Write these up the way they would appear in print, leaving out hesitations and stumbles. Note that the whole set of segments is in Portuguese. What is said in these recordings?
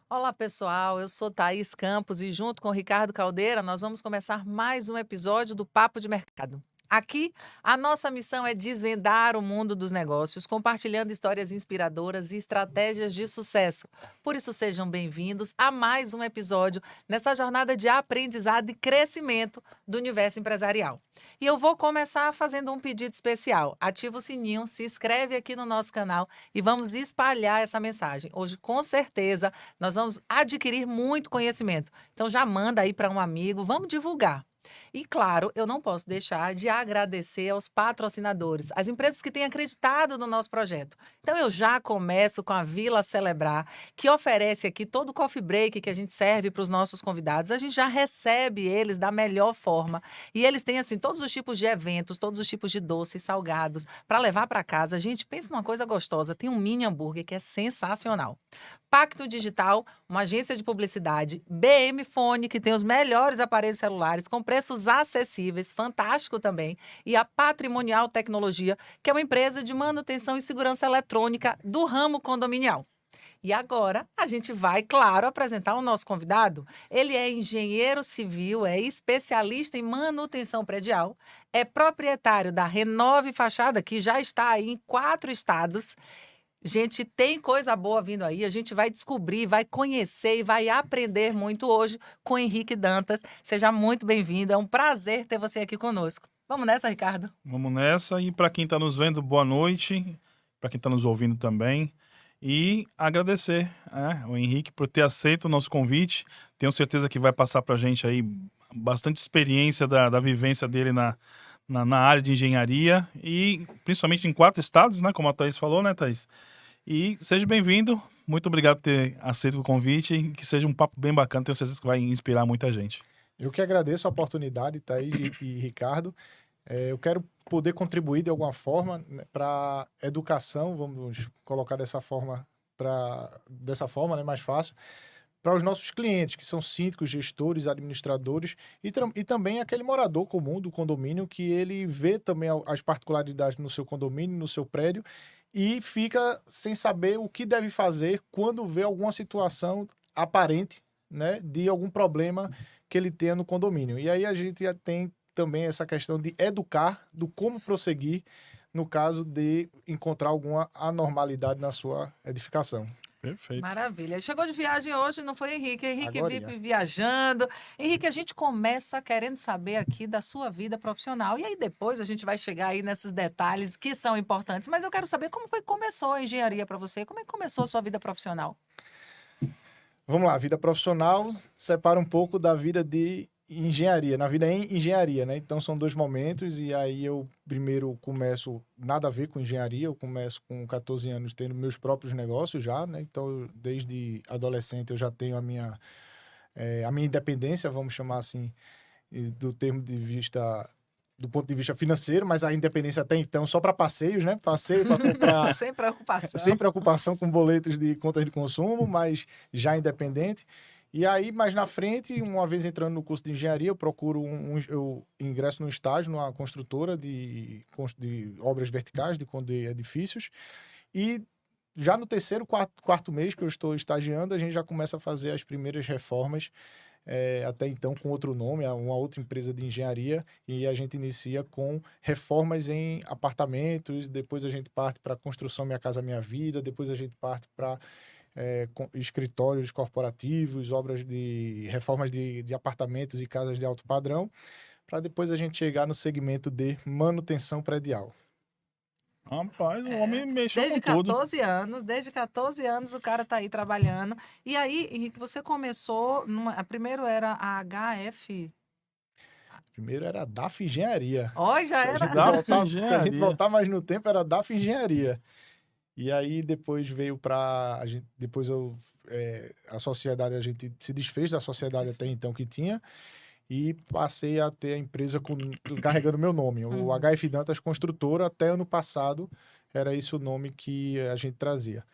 Olá, pessoal. Eu sou Thaís Campos e, junto com o Ricardo Caldeira, nós vamos começar mais um episódio do Papo de Mercado. Aqui, a nossa missão é desvendar o mundo dos negócios, compartilhando histórias inspiradoras e estratégias de sucesso. Por isso, sejam bem-vindos a mais um episódio nessa jornada de aprendizado e crescimento do universo empresarial. E eu vou começar fazendo um pedido especial. Ativa o sininho, se inscreve aqui no nosso canal e vamos espalhar essa mensagem. Hoje, com certeza, nós vamos adquirir muito conhecimento. Então já manda aí para um amigo, vamos divulgar. E claro, eu não posso deixar de agradecer aos patrocinadores, as empresas que têm acreditado no nosso projeto. Então eu já começo com a Vila Celebrar, que oferece aqui todo o coffee break que a gente serve para os nossos convidados. A gente já recebe eles da melhor forma. E eles têm assim todos os tipos de eventos, todos os tipos de doces, salgados para levar para casa. Gente, pensa numa coisa gostosa, tem um mini hambúrguer que é sensacional. Pacto Digital, uma agência de publicidade, BM Fone, que tem os melhores aparelhos celulares com preços acessíveis, fantástico também, e a Patrimonial Tecnologia, que é uma empresa de manutenção e segurança eletrônica do ramo condominial. E agora a gente vai, claro, apresentar o nosso convidado. Ele é engenheiro civil, é especialista em manutenção predial, é proprietário da Renove Fachada, que já está aí em 4 estados. Gente, tem coisa boa vindo aí. A gente vai descobrir, vai conhecer e vai aprender muito hoje com o Henrique Dantas. Seja muito bem-vindo. É um prazer ter você aqui conosco. Vamos nessa, Ricardo? Vamos nessa. E para quem está nos vendo, boa noite. Para quem está nos ouvindo também. E agradecer o Henrique por ter aceito o nosso convite. Tenho certeza que vai passar para a gente aí bastante experiência da vivência dele na área de engenharia. E principalmente em 4 estados, né? Como a Thaís falou, né, Thaís? E seja bem-vindo. Muito obrigado por ter aceito o convite. E que seja um papo bem bacana. Tenho certeza que vai inspirar muita gente. Eu que agradeço a oportunidade, Thaís e Ricardo. Eu quero poder contribuir de alguma forma, né, para educação, vamos colocar dessa forma, né, mais fácil, para os nossos clientes, que são síndicos, gestores, administradores e também aquele morador comum do condomínio que ele vê também as particularidades no seu condomínio, no seu prédio e fica sem saber o que deve fazer quando vê alguma situação aparente, né, de algum problema que ele tenha no condomínio. E aí a gente já tem também essa questão de educar do como prosseguir no caso de encontrar alguma anormalidade na sua edificação. Perfeito. Maravilha. Chegou de viagem hoje, não foi, Henrique? Henrique Agorinha. vive viajando. Henrique, a gente começa querendo saber aqui da sua vida profissional. E aí depois a gente vai chegar aí nesses detalhes que são importantes. Mas eu quero saber como foi que começou a engenharia para você? Como é que começou a sua vida profissional? Vamos lá, vida profissional separa um pouco da vida de engenharia, na vida em engenharia, né? Então são dois momentos e aí eu primeiro começo nada a ver com engenharia, eu começo com 14 anos tendo meus próprios negócios já, né? Então desde adolescente eu já tenho a minha independência, vamos chamar assim, do ponto de vista financeiro, mas a independência até então só para passeios, né? Passeio para comprar Sem preocupação. sem preocupação com boletos de contas de consumo, mas já independente. E aí, mais na frente, uma vez entrando no curso de engenharia, eu procuro eu ingresso no estágio numa construtora de obras verticais, de edifícios. E já no terceiro, quarto mês que eu estou estagiando, a gente já começa a fazer as primeiras reformas, até então com outro nome, uma outra empresa de engenharia, e a gente inicia com reformas em apartamentos, depois a gente parte para construção Minha Casa Minha Vida, depois a gente parte para escritórios corporativos, obras de reformas de apartamentos e casas de alto padrão, para depois a gente chegar no segmento de manutenção predial. Rapaz, o É, homem mexeu com tudo. desde 14 anos o cara tá aí trabalhando. E aí, Henrique, você começou, primeiro era a HF. Primeiro era a DAF Engenharia. Ó, já Se a era. gente Da voltar, se a gente engenharia. voltar mais no tempo, era a DAF Engenharia. E aí depois veio para a gente, depois eu a sociedade, a gente se desfez da sociedade até então que tinha e passei a ter a empresa carregando meu nome, o Uhum. HF Dantas Construtora. Até ano passado era esse o nome que a gente trazia.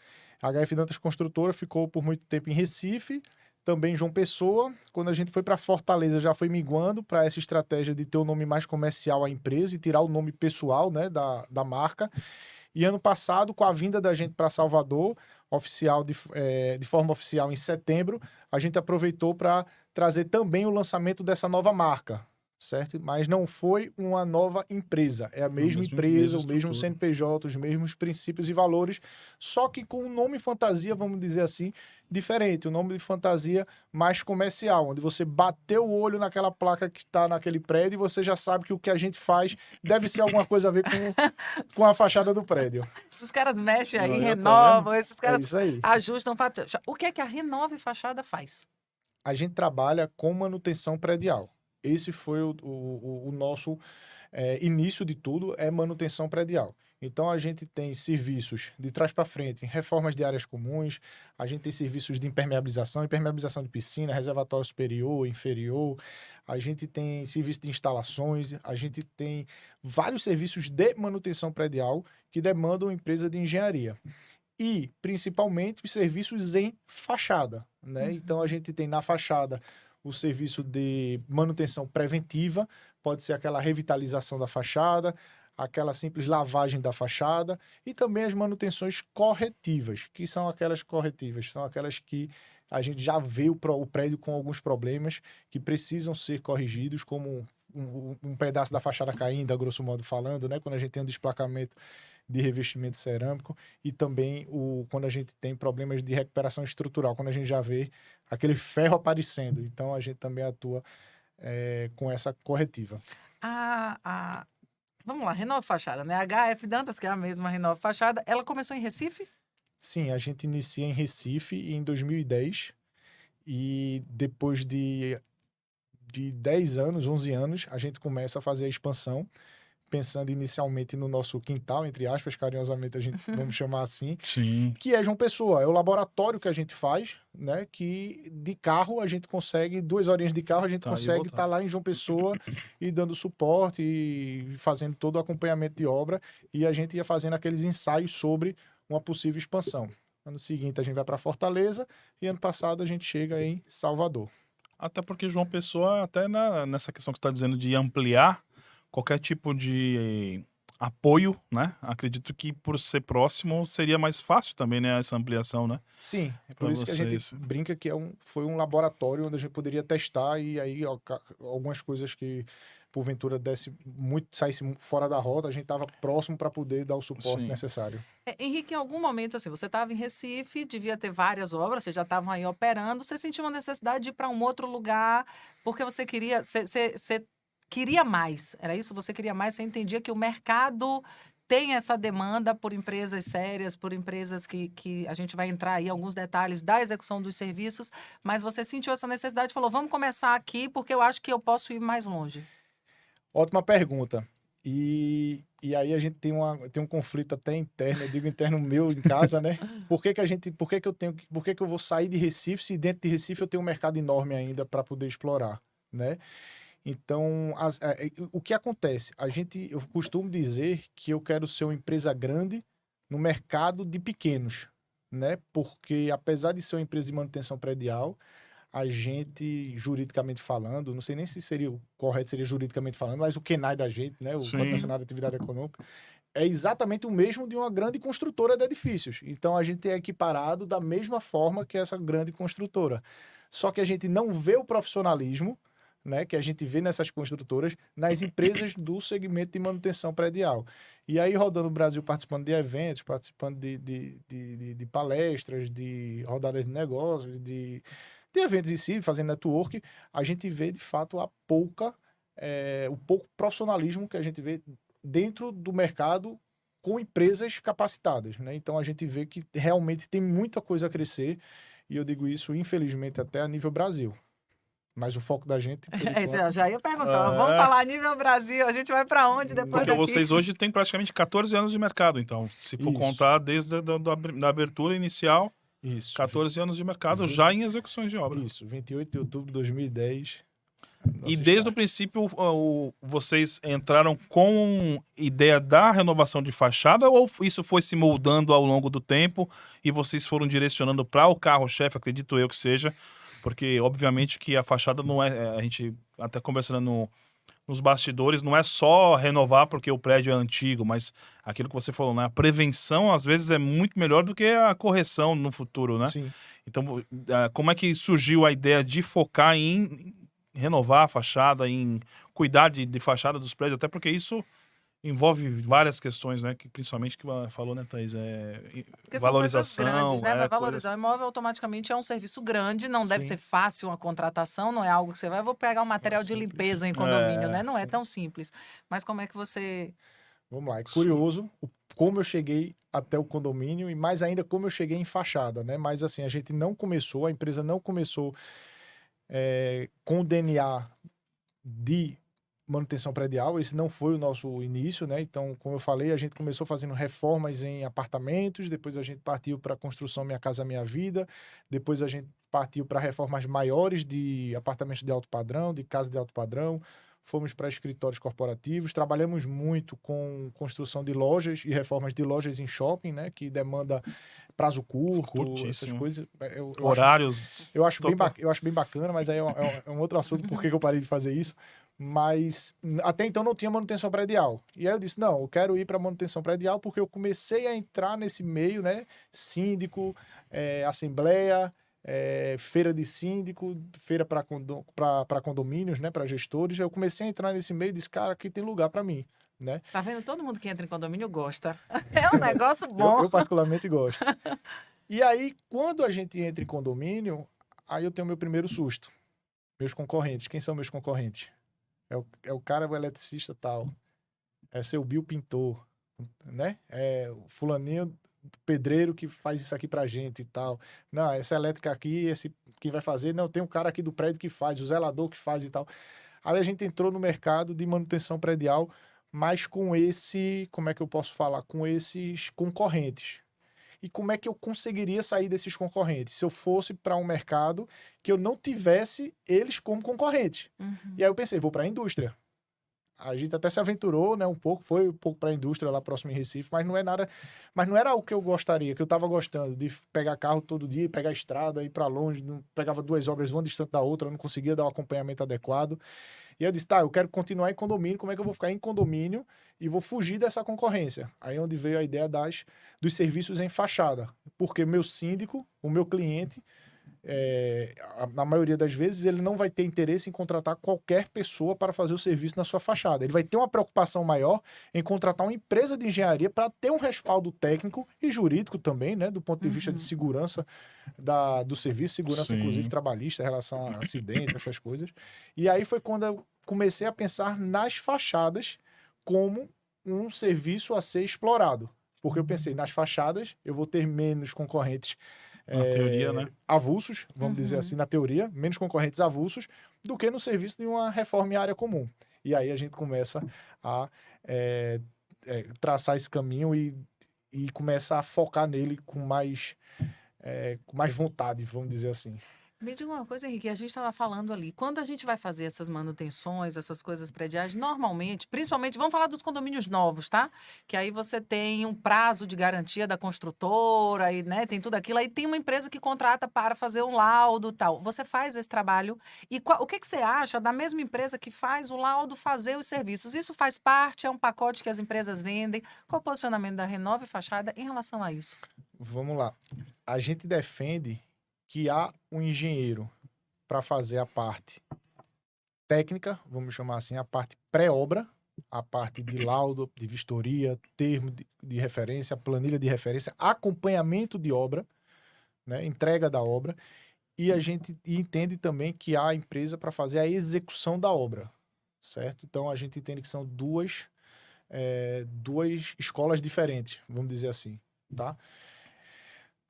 A HF Dantas Construtora ficou por muito tempo em Recife, também em João Pessoa. Quando a gente foi para Fortaleza, já foi minguando para essa estratégia de ter o nome mais comercial à empresa e tirar o nome pessoal, né, da marca. E ano passado, com a vinda da gente para Salvador, oficial, de forma oficial em setembro, a gente aproveitou para trazer também o lançamento dessa nova marca, certo? Mas não foi uma nova empresa, é a mesma empresa, o mesmo estrutura. CNPJ, os mesmos princípios e valores, só que com um nome fantasia, vamos dizer assim, diferente, um nome de fantasia mais comercial, onde você bateu o olho naquela placa que está naquele prédio e você já sabe que o que a gente faz deve ser alguma coisa a ver com a fachada do prédio. Esses caras mexem aí, Olha, tá renovam, esses É caras isso aí. ajustam. O que é que a Renove Fachada faz? A gente trabalha com manutenção predial. Esse foi o nosso início de tudo, é manutenção predial. Então, a gente tem serviços de trás para frente, reformas de áreas comuns, a gente tem serviços de impermeabilização de piscina, reservatório superior, inferior, a gente tem serviço de instalações, a gente tem vários serviços de manutenção predial que demandam empresa de engenharia. E, principalmente, os serviços em fachada, né? Então, a gente tem na fachada o serviço de manutenção preventiva, pode ser aquela revitalização da fachada, aquela simples lavagem da fachada, e também as manutenções corretivas, que são aquelas corretivas, são aquelas que a gente já vê o prédio com alguns problemas que precisam ser corrigidos, como um pedaço da fachada caindo, a grosso modo falando, né? Quando a gente tem um desplacamento de revestimento cerâmico, e também quando a gente tem problemas de recuperação estrutural, quando a gente já vê aquele ferro aparecendo. Então, a gente também atua com essa corretiva. Vamos lá, Renove Fachada, né? HF Dantas, que é a mesma Renove Fachada, ela começou em Recife? Sim, a gente inicia em Recife em 2010, e depois de 10 anos, 11 anos, a gente começa a fazer a expansão, pensando inicialmente no nosso quintal, entre aspas, carinhosamente a gente vamos chamar assim, Sim. que é João Pessoa. É o laboratório que a gente faz, né? Que de carro a gente consegue, 2 horinhas de carro, a gente Tá, e consegue voltar. estar lá em João Pessoa e dando suporte e fazendo todo o acompanhamento de obra. E a gente ia fazendo aqueles ensaios sobre uma possível expansão. Ano seguinte a gente vai para Fortaleza e ano passado a gente chega em Salvador. Até porque João Pessoa, até nessa questão que você está dizendo de ampliar qualquer tipo de apoio, né? Acredito que por ser próximo seria mais fácil também, né? Essa ampliação, né? Sim, é por Pra isso que a gente vocês. brinca que foi um laboratório onde a gente poderia testar e aí algumas coisas que porventura saísse fora da rota, a gente estava próximo para poder dar o suporte Sim. necessário. Henrique, em algum momento, assim, você estava em Recife, devia ter várias obras, vocês já estavam aí operando, você sentiu uma necessidade de ir para um outro lugar, porque você queria, você queria mais, era isso? Você queria mais, você entendia que o mercado tem essa demanda por empresas sérias, por empresas que a gente vai entrar aí em alguns detalhes da execução dos serviços, mas você sentiu essa necessidade e falou, vamos começar aqui, porque eu acho que eu posso ir mais longe. Ótima pergunta. E aí a gente tem um conflito até interno, eu digo interno meu em casa, né? Por que que eu vou sair de Recife se dentro de Recife eu tenho um mercado enorme ainda para poder explorar, né? Então, o que acontece? Eu costumo dizer que eu quero ser uma empresa grande no mercado de pequenos, né? Porque apesar de ser uma empresa de manutenção predial, a gente, juridicamente falando, não sei nem se seria o correto, seria juridicamente falando, mas o KENAI da gente, né? O Código Sim. Nacional de Atividade Econômica, é exatamente o mesmo de uma grande construtora de edifícios. Então, a gente é equiparado da mesma forma que essa grande construtora. Só que a gente não vê o profissionalismo, né, que a gente vê nessas construtoras, nas empresas do segmento de manutenção predial. E aí, rodando o Brasil, participando de eventos, participando de palestras, de rodadas de negócios, de eventos em si, fazendo network, a gente vê, de fato, o pouco profissionalismo que a gente vê dentro do mercado com empresas capacitadas, né? Então, a gente vê que realmente tem muita coisa a crescer, e eu digo isso, infelizmente, até a nível Brasil. Mas o foco da gente, por Isso eu enquanto, já ia perguntar, vamos falar nível Brasil, a gente vai para onde depois Porque daqui? vocês hoje têm praticamente 14 anos de mercado, então. Se for Isso. contar desde da abertura inicial, isso. 14 anos de mercado 20 já em execuções de obra. Isso, 28 de outubro de 2010. E desde o princípio, vocês entraram com ideia da renovação de fachada ou isso foi se moldando ao longo do tempo e vocês foram direcionando para o carro-chefe, acredito eu que seja, porque obviamente que a fachada não é, a gente até conversando nos bastidores, não é só renovar porque o prédio é antigo, mas aquilo que você falou, né? A prevenção, às vezes, é muito melhor do que a correção no futuro, né? Sim. Então, como é que surgiu a ideia de focar em renovar a fachada, em cuidar de fachada dos prédios? Até porque isso envolve várias questões, né? Que principalmente que ela falou, né, Thaís? Porque são coisas Valorização, grandes, né? Vai coisas... valorizar o imóvel automaticamente é um serviço grande, não deve Sim. ser fácil uma contratação, não é algo que você vai, vou pegar um material de simples. limpeza em condomínio, É, né? Não é sim. tão simples. Mas como é que você... Vamos lá, é curioso como eu cheguei até o condomínio e mais ainda como eu cheguei em fachada, né? Mas assim, a gente não começou, a empresa não começou com o DNA de manutenção predial, esse não foi o nosso início, né? Então, como eu falei, a gente começou fazendo reformas em apartamentos, depois a gente partiu para a construção Minha Casa Minha Vida, depois a gente partiu para reformas maiores de apartamentos de alto padrão, de casa de alto padrão, fomos para escritórios corporativos, trabalhamos muito com construção de lojas e reformas de lojas em shopping, né? Que demanda prazo curto, essas Curtíssimo. coisas. Eu acho Horários... eu acho, total- eu acho bem bacana, mas aí é um outro assunto, por que que eu parei de fazer isso. Mas até então não tinha manutenção predial. E aí eu disse, não, eu quero ir para manutenção predial porque eu comecei a entrar nesse meio, né? Síndico, assembleia, feira de síndico, feira para condomínios, né? Para gestores. Eu comecei a entrar nesse meio e disse, cara, aqui tem lugar para mim, né? Tá vendo? Todo mundo que entra em condomínio gosta. É um negócio Eu, bom. eu particularmente gosto. E aí, quando a gente entra em condomínio, aí eu tenho meu primeiro susto. Meus concorrentes. Quem são meus concorrentes? É o cara, o eletricista tal. É seu Bill Pintor, né? É o fulaninho pedreiro que faz isso aqui pra gente e tal. Não, essa elétrica aqui, quem vai fazer? Não, tem um cara aqui do prédio que faz, o zelador que faz e tal. Aí a gente entrou no mercado de manutenção predial, mas com como é que eu posso falar? Com esses concorrentes. E como é que eu conseguiria sair desses concorrentes se eu fosse para um mercado que eu não tivesse eles como concorrentes? Uhum. E aí eu pensei, vou para a indústria. A gente até se aventurou, né, foi um pouco para a indústria lá próximo em Recife, mas não era o que eu gostaria, que eu estava gostando de pegar carro todo dia, pegar a estrada, ir para longe, não pegava duas obras uma distante da outra, eu não conseguia dar um acompanhamento adequado. E eu disse, tá, eu quero continuar em condomínio, como é que eu vou ficar em condomínio e vou fugir dessa concorrência? Aí é onde veio a ideia dos serviços em fachada, porque meu síndico, o meu cliente, na maioria das vezes, ele não vai ter interesse em contratar qualquer pessoa para fazer o serviço na sua fachada. Ele vai ter uma preocupação maior em contratar uma empresa de engenharia para ter um respaldo técnico e jurídico também, né, do ponto de vista de segurança do serviço, segurança inclusive Sim. trabalhista, em relação a acidente, essas coisas. E aí foi quando eu comecei a pensar nas fachadas como um serviço a ser explorado. Porque eu pensei, nas fachadas eu vou ter menos concorrentes Na teoria, né? avulsos, vamos dizer assim, na teoria, menos concorrentes avulsos, do que no serviço de uma reforma em área comum. E aí a gente começa a traçar esse caminho e começa a focar nele com mais vontade, vamos dizer assim. Me diga uma coisa, Henrique, a gente estava falando ali, quando a gente vai fazer essas manutenções, essas coisas prediais, normalmente, principalmente, vamos falar dos condomínios novos, tá? Que aí você tem um prazo de garantia da construtora, e, né, tem tudo aquilo, aí tem uma empresa que contrata para fazer um laudo e tal. Você faz esse trabalho e o que você acha da mesma empresa que faz o laudo fazer os serviços? Isso faz parte, é um pacote que as empresas vendem? Qual o posicionamento da Renove Fachada em relação a isso? Vamos lá. A gente defende que há um engenheiro para fazer a parte técnica, vamos chamar assim, a parte pré-obra, a parte de laudo, de vistoria, termo de referência, planilha de referência, acompanhamento de obra, né, entrega da obra, e a gente entende também que há a empresa para fazer a execução da obra, certo? Então a gente entende que são duas escolas diferentes, vamos dizer assim, tá?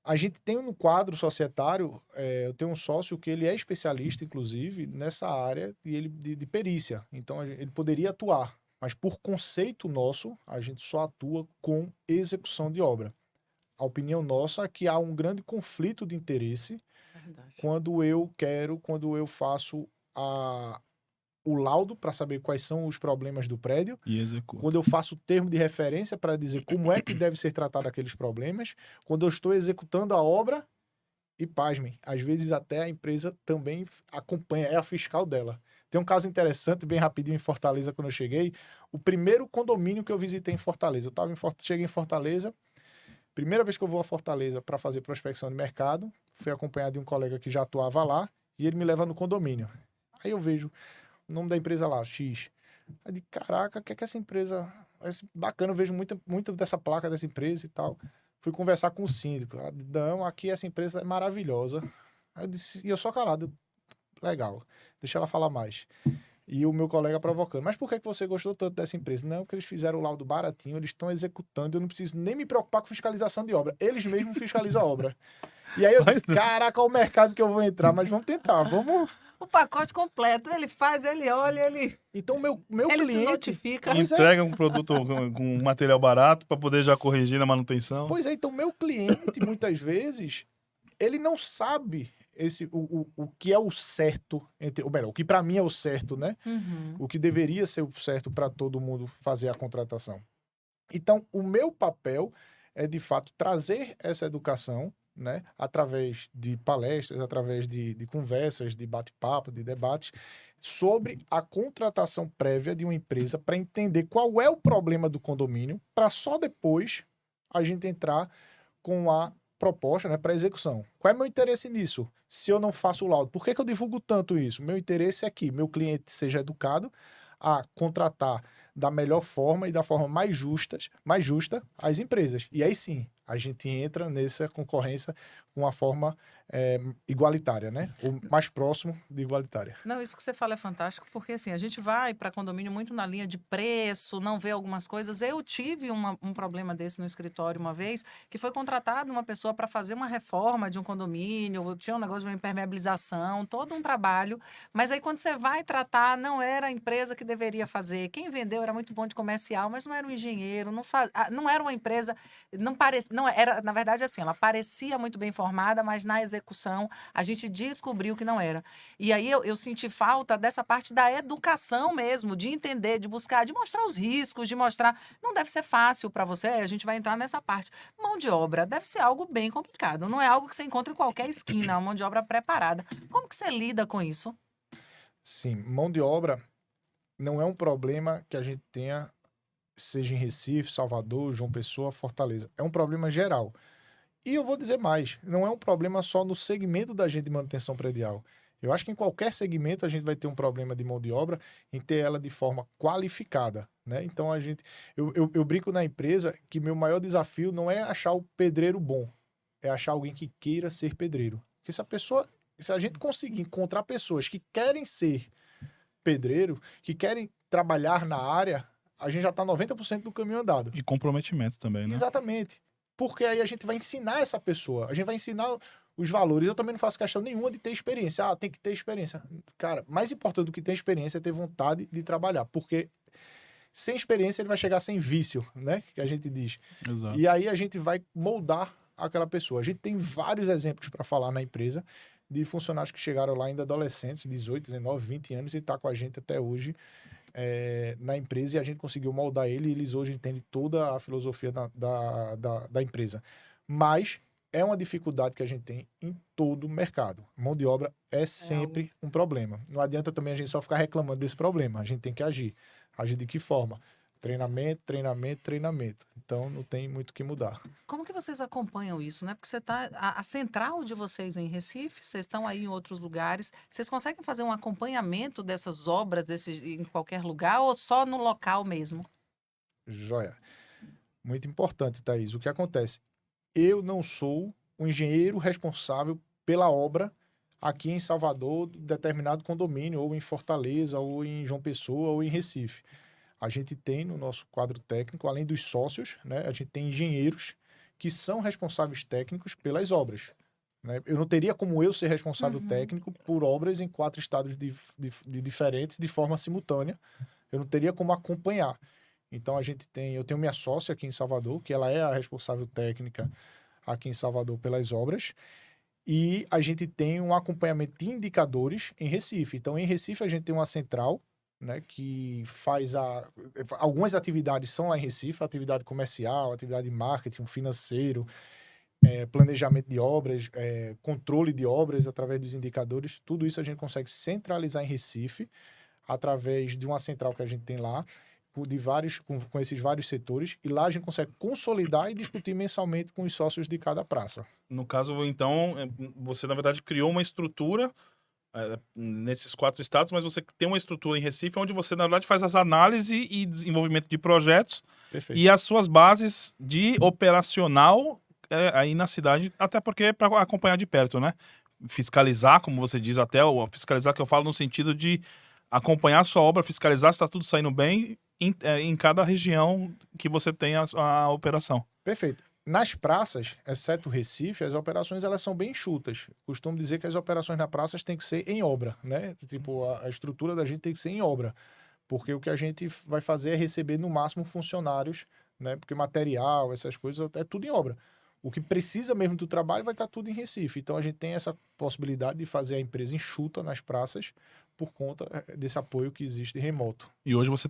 A gente tem um quadro societário, eu tenho um sócio que ele é especialista, inclusive, nessa área de perícia. Então, ele poderia atuar, mas por conceito nosso, a gente só atua com execução de obra. A opinião nossa é que há um grande conflito de interesse Verdade. quando eu faço o laudo para saber quais são os problemas do prédio, E executa. quando eu faço o termo de referência para dizer como é que deve ser tratado aqueles problemas, quando eu estou executando a obra, e pasmem, às vezes até a empresa também acompanha, é a fiscal dela. Tem um caso interessante, bem rapidinho, em Fortaleza, quando eu cheguei. O primeiro condomínio que eu visitei em Fortaleza. Cheguei em Fortaleza. Primeira vez que eu vou a Fortaleza para fazer prospecção de mercado, fui acompanhado de um colega que já atuava lá e ele me leva no condomínio. Aí eu vejo o nome da empresa lá, X. Aí de caraca, o que é que essa empresa... Bacana, eu vejo muito dessa placa dessa empresa e tal. Fui conversar com o síndico. Ela disse, não, aqui essa empresa é maravilhosa. Aí eu disse, e eu só calado. Legal, deixa ela falar mais. E o meu colega provocando. Mas por que você gostou tanto dessa empresa? Não, porque eles fizeram o laudo baratinho, eles estão executando, eu não preciso nem me preocupar com fiscalização de obra. Eles mesmos fiscalizam a obra. E aí eu disse, caraca, olha o mercado que eu vou entrar, mas vamos tentar, vamos... O pacote completo, ele faz, ele olha, ele Então, meu ele se cliente... notifica. Pois é. Entrega um produto com um material barato para poder já corrigir na manutenção. Pois é, então meu cliente, muitas vezes, ele não sabe o que é o certo, ou melhor, o que para mim é o certo, né? Uhum. O que deveria ser o certo para todo mundo fazer a contratação. Então, o meu papel é, de fato, trazer essa educação, né? Através de palestras, através de conversas, de bate-papo, de debates, sobre a contratação prévia de uma empresa para entender qual é o problema do condomínio, para só depois a gente entrar com a proposta, né, para execução. Qual é meu interesse nisso? Se eu não faço o laudo, por que eu divulgo tanto isso? Meu interesse é que meu cliente seja educado a contratar da melhor forma e da forma mais justa as empresas. E aí sim, a gente entra nessa concorrência com uma forma igualitária, né? O mais próximo de igualitária. Não, isso que você fala é fantástico, porque assim, a gente vai para condomínio muito na linha de preço, não vê algumas coisas. Eu tive um problema desse no escritório uma vez, que foi contratada uma pessoa para fazer uma reforma de um condomínio, tinha um negócio de uma impermeabilização, todo um trabalho, mas aí quando você vai tratar, não era a empresa que deveria fazer. Quem vendeu era muito bom de comercial, mas não era um engenheiro, não era uma empresa, não era, na verdade, assim, ela parecia muito bem formada, mas na execução a gente descobriu que não era. E aí eu senti falta dessa parte da educação mesmo, de entender, de buscar, de mostrar os riscos, de mostrar. Não deve ser fácil para você, a gente vai entrar nessa parte. Mão de obra deve ser algo bem complicado, não é algo que você encontra em qualquer esquina, uma mão de obra preparada. Como que você lida com isso? Sim, mão de obra não é um problema que a gente tenha, seja em Recife, Salvador, João Pessoa, Fortaleza. É um problema geral. E eu vou dizer mais, não é um problema só no segmento da gente de manutenção predial. Eu acho que em qualquer segmento a gente vai ter um problema de mão de obra em ter ela de forma qualificada, né? Então eu brinco na empresa que meu maior desafio não é achar o pedreiro bom, é achar alguém que queira ser pedreiro. Porque se a gente conseguir encontrar pessoas que querem ser pedreiro, que querem trabalhar na área, a gente já está 90% do caminho andado. E comprometimento também, né? Exatamente. Porque aí a gente vai ensinar essa pessoa, a gente vai ensinar os valores. Eu também não faço questão nenhuma de ter experiência. Ah, tem que ter experiência. Cara, mais importante do que ter experiência é ter vontade de trabalhar, porque sem experiência ele vai chegar sem vício, né? Que a gente diz. Exato. E aí a gente vai moldar aquela pessoa. A gente tem vários exemplos para falar na empresa de funcionários que chegaram lá ainda adolescentes, 18, 19, 20 anos, e está com a gente até hoje na empresa, e a gente conseguiu moldar ele, e eles hoje entendem toda a filosofia da empresa. Mas é uma dificuldade que a gente tem em todo o mercado. Mão de obra é sempre um problema. Não adianta também a gente só ficar reclamando desse problema. A gente tem que agir. Agir de que forma? Treinamento, treinamento, treinamento. Então, não tem muito o que mudar. Como que vocês acompanham isso, né? Porque você tá, a central de vocês é em Recife, vocês estão aí em outros lugares. Vocês conseguem fazer um acompanhamento dessas obras em qualquer lugar ou só no local mesmo? Joia. Muito importante, Thaís. O que acontece? Eu não sou o engenheiro responsável pela obra aqui em Salvador, determinado condomínio, ou em Fortaleza, ou em João Pessoa, ou em Recife. A gente tem no nosso quadro técnico, além dos sócios, né, a gente tem engenheiros que são responsáveis técnicos pelas obras. Né? Eu não teria como eu ser responsável técnico por obras em 4 estados diferentes de forma simultânea. Eu não teria como acompanhar. Então eu tenho minha sócia aqui em Salvador, que ela é a responsável técnica aqui em Salvador pelas obras. E a gente tem um acompanhamento de indicadores em Recife. Então, em Recife, a gente tem uma central, né, que faz algumas atividades são lá em Recife, atividade comercial, atividade de marketing, financeiro, planejamento de obras, controle de obras através dos indicadores. Tudo isso a gente consegue centralizar em Recife através de uma central que a gente tem lá, com esses vários setores, e lá a gente consegue consolidar e discutir mensalmente com os sócios de cada praça. No caso, então, você na verdade criou uma estrutura nesses 4 estados, mas você tem uma estrutura em Recife onde você na verdade faz as análises e desenvolvimento de projetos Perfeito. e as suas bases de operacional aí na cidade, até porque é para acompanhar de perto, né? Fiscalizar, como você diz, fiscalizar que eu falo no sentido de acompanhar a sua obra, fiscalizar se está tudo saindo bem em cada região que você tem a operação. Perfeito. Nas praças, exceto Recife, as operações elas são bem enxutas. Costumo dizer que as operações na praças têm que ser em obra, né? Tipo, a estrutura da gente tem que ser em obra, porque o que a gente vai fazer é receber no máximo funcionários, né? Porque material, essas coisas, é tudo em obra. O que precisa mesmo do trabalho vai estar tudo em Recife. Então a gente tem essa possibilidade de fazer a empresa enxuta nas praças por conta desse apoio que existe remoto. E hoje você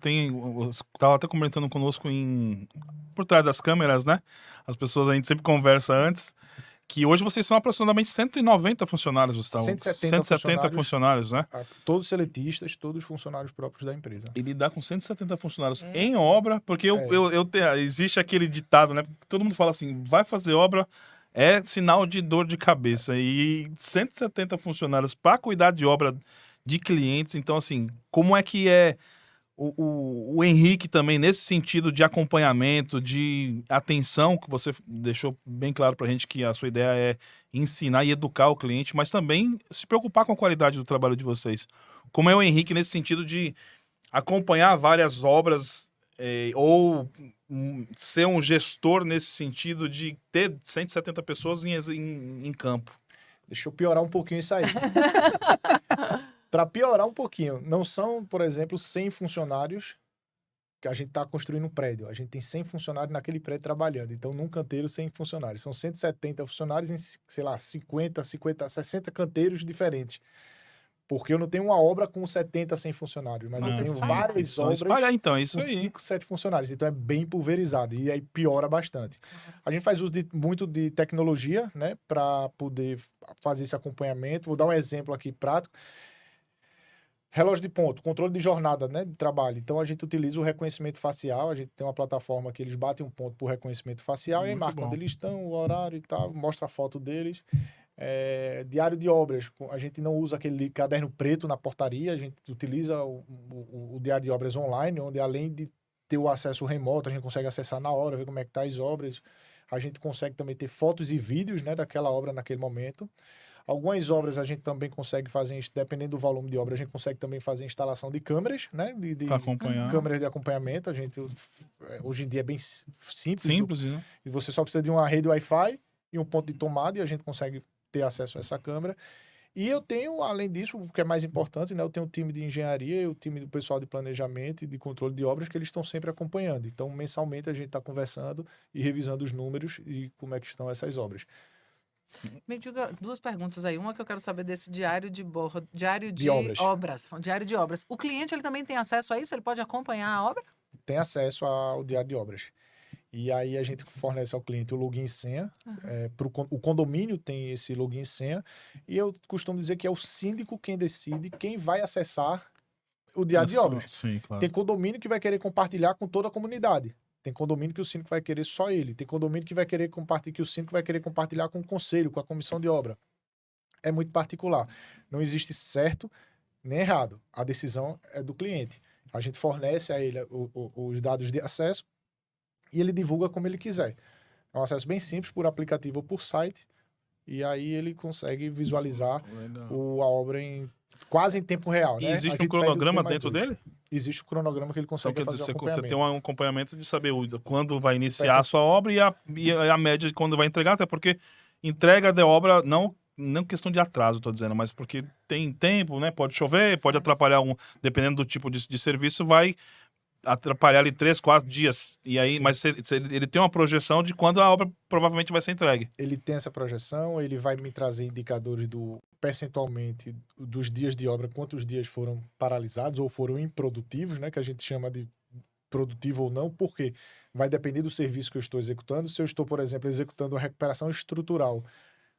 estava até comentando conosco por trás das câmeras, né? As pessoas, a gente sempre conversa antes, que hoje vocês são aproximadamente 190 funcionários, Gustavo. 170 funcionários, né? Todos seletistas, todos funcionários próprios da empresa. E lidar com 170 funcionários em obra, porque existe aquele ditado, né? Todo mundo fala assim, vai fazer obra é sinal de dor de cabeça. E 170 funcionários para cuidar de obra de clientes. Então, assim, como é que é o Henrique também, nesse sentido de acompanhamento, de atenção, que você deixou bem claro pra gente que a sua ideia é ensinar e educar o cliente, mas também se preocupar com a qualidade do trabalho de vocês. Como é o Henrique nesse sentido de acompanhar várias obras ou ser um gestor nesse sentido de ter 170 pessoas em campo? Deixa eu piorar um pouquinho isso aí. Para piorar um pouquinho, não são, por exemplo, 100 funcionários que a gente está construindo um prédio. A gente tem 100 funcionários naquele prédio trabalhando. Então, num canteiro, 100 funcionários. São 170 funcionários em, sei lá, 50, 60 canteiros diferentes. Porque eu não tenho uma obra com 70, 100 funcionários, mas eu tenho várias obras então, é isso com aí. 5, 7 funcionários. Então, é bem pulverizado. E aí piora bastante. A gente faz uso muito de tecnologia, né? Para poder fazer esse acompanhamento. Vou dar um exemplo aqui prático. Relógio de ponto, controle de jornada, né, de trabalho. Então, a gente utiliza o reconhecimento facial. A gente tem uma plataforma que eles batem um ponto por reconhecimento facial e aí marca onde eles estão, o horário e tal, mostra a foto deles. Diário de obras, a gente não usa aquele caderno preto na portaria, a gente utiliza o diário de obras online, onde além de ter o acesso remoto, a gente consegue acessar na hora, ver como é que tá as obras. A gente consegue também ter fotos e vídeos, né, daquela obra naquele momento. Algumas obras a gente também consegue fazer, dependendo do volume de obra, a gente consegue também fazer instalação de câmeras, né? De acompanhar. Câmeras de acompanhamento. A gente, hoje em dia, é bem simples. Simples, né? E você só precisa de uma rede Wi-Fi e um ponto de tomada e a gente consegue ter acesso a essa câmera. E eu tenho, além disso, o que é mais importante, né? Eu tenho um time de engenharia e o time do pessoal de planejamento e de controle de obras que eles estão sempre acompanhando. Então, mensalmente, a gente está conversando e revisando os números e como é que estão essas obras. Me diga 2 perguntas aí. Uma que eu quero saber desse diário de obras. Diário de obras. O cliente ele também tem acesso a isso? Ele pode acompanhar a obra? Tem acesso ao diário de obras. E aí a gente fornece ao cliente o login e senha. O condomínio tem esse login e senha. E eu costumo dizer que é o síndico quem decide quem vai acessar o diário de obras. Sim, claro. Tem condomínio que vai querer compartilhar com toda a comunidade. Tem condomínio que o síndico vai querer só ele. Tem condomínio que vai querer compartilhar, que o síndico vai querer compartilhar com o conselho, com a comissão de obra. É muito particular. Não existe certo nem errado. A decisão é do cliente. A gente fornece a ele os dados de acesso e ele divulga como ele quiser. É um acesso bem simples, por aplicativo ou por site. E aí ele consegue visualizar a obra quase em tempo real. E né? existe um cronograma dentro dele? Existe um cronograma que ele consegue Então, fazer você acompanhamento. tem um acompanhamento de saber quando vai iniciar a sua obra e a média de quando vai entregar, até porque entrega de obra, não questão de atraso, estou dizendo, mas porque tem tempo, né? Pode chover, pode atrapalhar, dependendo do tipo de serviço, vai atrapalhar ali 3, 4 dias. E aí, mas ele tem uma projeção de quando a obra provavelmente vai ser entregue. Ele tem essa projeção, ele vai me trazer indicadores percentualmente dos dias de obra, quantos dias foram paralisados ou foram improdutivos, né? Que a gente chama de produtivo ou não, porque vai depender do serviço que eu estou executando. Se eu estou, por exemplo, executando a recuperação estrutural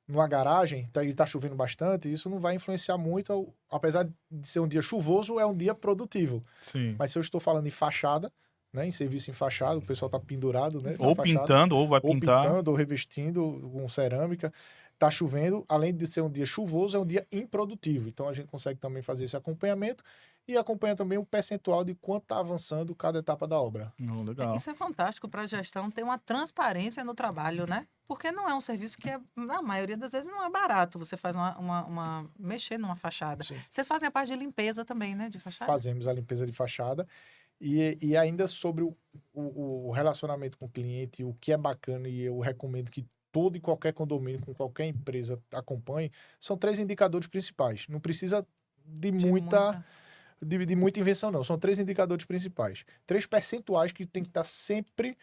numa garagem, e tá chovendo bastante, isso não vai influenciar muito, apesar de ser um dia chuvoso, é um dia produtivo. Sim. Mas se eu estou falando em fachada, né, em serviço em fachada, o pessoal tá pendurado, né, na Ou fachada, pintando, ou vai ou pintar. pintando, ou revestindo com cerâmica, tá chovendo, além de ser um dia chuvoso, é um dia improdutivo. Então a gente consegue também fazer esse acompanhamento e acompanha também o percentual de quanto está avançando cada etapa da obra. Legal. Isso é fantástico para a gestão ter uma transparência no trabalho, né? Porque não é um serviço que, na maioria das vezes, não é barato. Você faz mexer numa fachada. Sim. Vocês fazem a parte de limpeza também, né? De fachada? Fazemos a limpeza de fachada e ainda sobre o relacionamento com o cliente, o que é bacana e eu recomendo que todo e qualquer condomínio, com qualquer empresa acompanhe, são 3 indicadores principais. Não precisa de muita invenção, não. São 3 indicadores principais. 3 percentuais que tem que estar sempre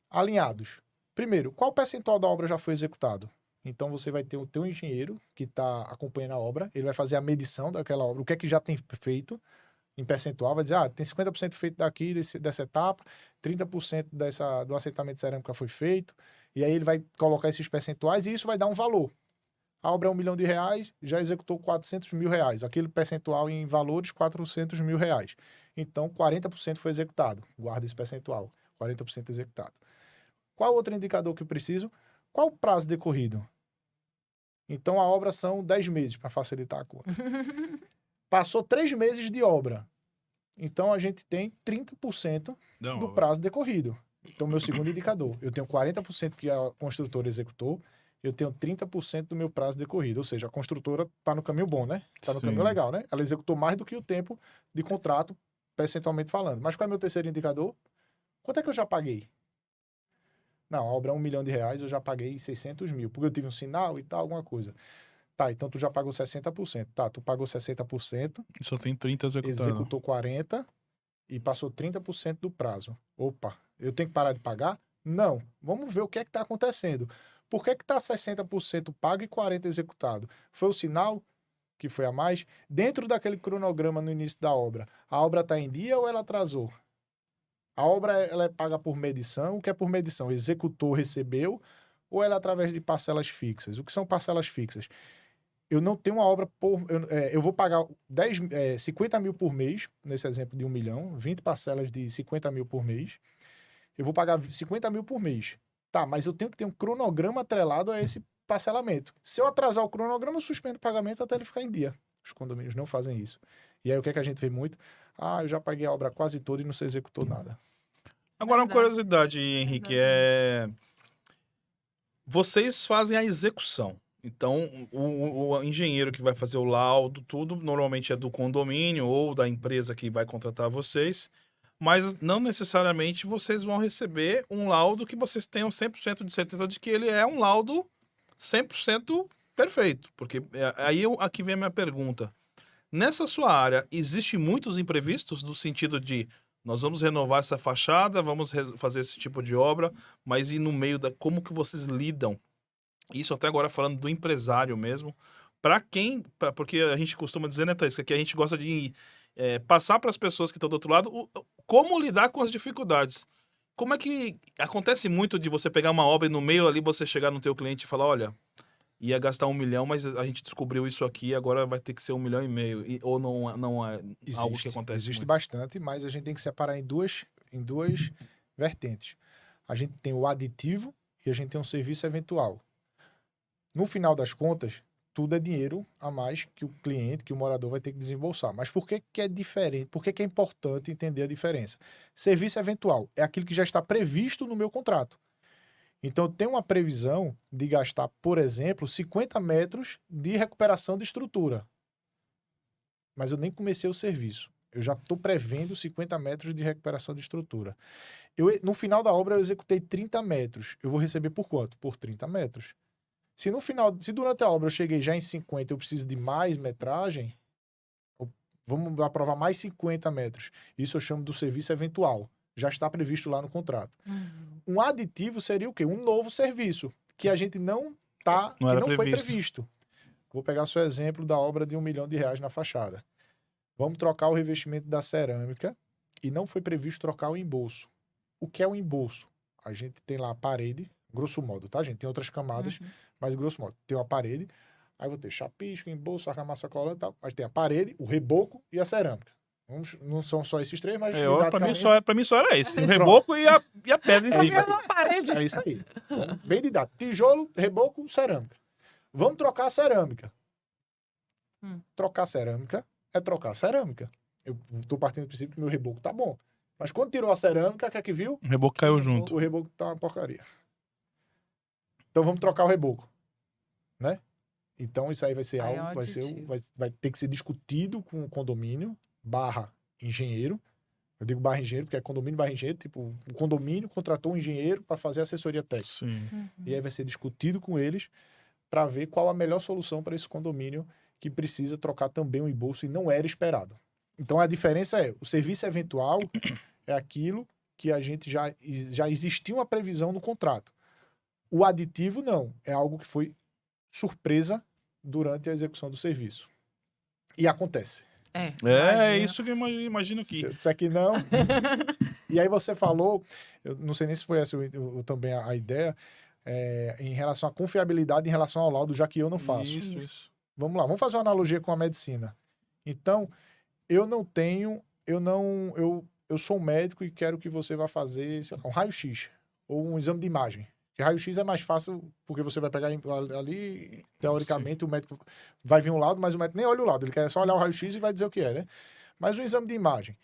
alinhados. Primeiro, qual percentual da obra já foi executado? Então, você vai ter o teu engenheiro que está acompanhando a obra, ele vai fazer a medição daquela obra, o que é que já tem feito em percentual, vai dizer, tem 50% feito daqui, dessa etapa, 30% do assentamento de cerâmica foi feito, e aí ele vai colocar esses percentuais e isso vai dar um valor. A obra é R$1 milhão, já executou R$400 mil. Aquele percentual em valores, R$400 mil. Então, 40% foi executado. Guarda esse percentual. 40% executado. Qual outro indicador que eu preciso? Qual o prazo decorrido? Então, a obra são 10 meses, para facilitar a conta. Passou 3 meses de obra. Então, a gente tem 30% do prazo decorrido. Então, meu segundo indicador. Eu tenho 40% que a construtora executou, eu tenho 30% do meu prazo decorrido. Ou seja, a construtora está no caminho bom, né? Está no caminho legal, né? Ela executou mais do que o tempo de contrato, percentualmente falando. Mas qual é meu terceiro indicador? Quanto é que eu já paguei? Não, a obra é R$1 milhão, eu já paguei 600 mil, porque eu tive um sinal e tal, alguma coisa. Tá, então tu já pagou 60%. Tá, tu pagou 60%, Só tem 30 executado. executou 40% e passou 30% do prazo. Opa, eu tenho que parar de pagar? Não. Vamos ver o que é que está acontecendo. Por que está 60% pago e 40% executado? Foi o sinal que foi a mais? Dentro daquele cronograma no início da obra, a obra está em dia ou ela atrasou? A obra ela é paga por medição. O que é por medição? Executou, recebeu, ou ela é através de parcelas fixas? O que são parcelas fixas? Eu não tenho uma obra por... Eu vou pagar 50 mil por mês, nesse exemplo de 1 milhão, 20 parcelas de 50 mil por mês. Eu vou pagar 50 mil por mês. Tá, mas eu tenho que ter um cronograma atrelado a esse parcelamento. Se eu atrasar o cronograma, eu suspendo o pagamento até ele ficar em dia. Os condomínios não fazem isso. E aí o que é que a gente vê muito? Eu já paguei a obra quase toda e não se executou nada. Agora, uma Verdade. curiosidade, Henrique, vocês fazem a execução. Então, o engenheiro que vai fazer o laudo, tudo, normalmente é do condomínio ou da empresa que vai contratar vocês, mas não necessariamente vocês vão receber um laudo que vocês tenham 100% de certeza de que ele é um laudo 100% perfeito. Porque aqui vem a minha pergunta. Nessa sua área, existe muitos imprevistos no sentido de nós vamos renovar essa fachada, vamos fazer esse tipo de obra, mas e no meio como que vocês lidam? Isso até agora falando do empresário mesmo. Porque a gente costuma dizer, né, Thaís, que a gente gosta de passar para as pessoas que estão do outro lado como lidar com as dificuldades. Como é que acontece muito de você pegar uma obra e no meio ali você chegar no teu cliente e falar, olha, ia gastar 1 milhão, mas a gente descobriu isso aqui, agora vai ter que ser 1,5 milhão, ou não é algo que acontece Existe muito? bastante, mas a gente tem que separar em duas vertentes. A gente tem o aditivo e a gente tem um serviço eventual. No final das contas, tudo é dinheiro a mais que o cliente, que o morador vai ter que desembolsar. Mas por que é diferente? Por que é importante entender a diferença? Serviço eventual é aquilo que já está previsto no meu contrato. Então, eu tenho uma previsão de gastar, por exemplo, 50 metros de recuperação de estrutura. Mas eu nem comecei o serviço. Eu já estou prevendo 50 metros de recuperação de estrutura. No final da obra, eu executei 30 metros. Eu vou receber por quanto? Por 30 metros. Se durante a obra eu cheguei já em 50 eu preciso de mais metragem, vamos aprovar mais 50 metros. Isso eu chamo do serviço eventual. Já está previsto lá no contrato. Um aditivo seria o quê? Um novo serviço, que a gente não foi previsto. Vou pegar só o exemplo da obra de R$1 milhão na fachada. Vamos trocar o revestimento da cerâmica e não foi previsto trocar o embolso. O que é o embolso? A gente tem lá a parede, grosso modo, tá, gente? Tem outras camadas, Mas grosso modo, tem uma parede, aí vou ter chapisco, embolso, argamassa colante e tal, mas tem a parede, o reboco e a cerâmica. Não são só esses três, mas Pra mim só era esse. O reboco e a pedra em É si. isso aí. uma parede. É isso aí. Bem didático. Tijolo, reboco, cerâmica. Vamos trocar a cerâmica. Trocar a cerâmica é trocar a cerâmica. Eu tô partindo do princípio que meu reboco tá bom. Mas quando tirou a cerâmica, o que é que viu? O reboco caiu junto. O reboco tá uma porcaria. Então vamos trocar o reboco. Né? Então isso aí vai ser Aí é algo, um aditivo. vai ter que ser discutido com o condomínio / engenheiro. Eu digo / engenheiro porque é condomínio / engenheiro. Tipo, o condomínio contratou um engenheiro para fazer assessoria técnica. Sim. E aí vai ser discutido com eles para ver qual a melhor solução para esse condomínio que precisa trocar também o embolso e não era esperado. Então a diferença é, o serviço eventual é aquilo que a gente já existia uma previsão no contrato. O aditivo não, é algo que foi surpresa durante a execução do serviço. E acontece. É Imagina. isso que eu imagino Se aqui. eu disser que não... E aí você falou, eu não sei nem se foi essa também a ideia, em relação à confiabilidade em relação ao laudo, já que eu não faço. Isso. Vamos lá, vamos fazer uma analogia com a medicina. Então, eu sou um médico e quero que você vá fazer, sei lá, um raio-x ou um exame de imagem. Porque raio-x é mais fácil, porque você vai pegar ali, teoricamente, o médico vai vir um laudo, mas o médico nem olha o laudo, ele quer só olhar o raio-x e vai dizer o que é, né? Mas o exame de imagem.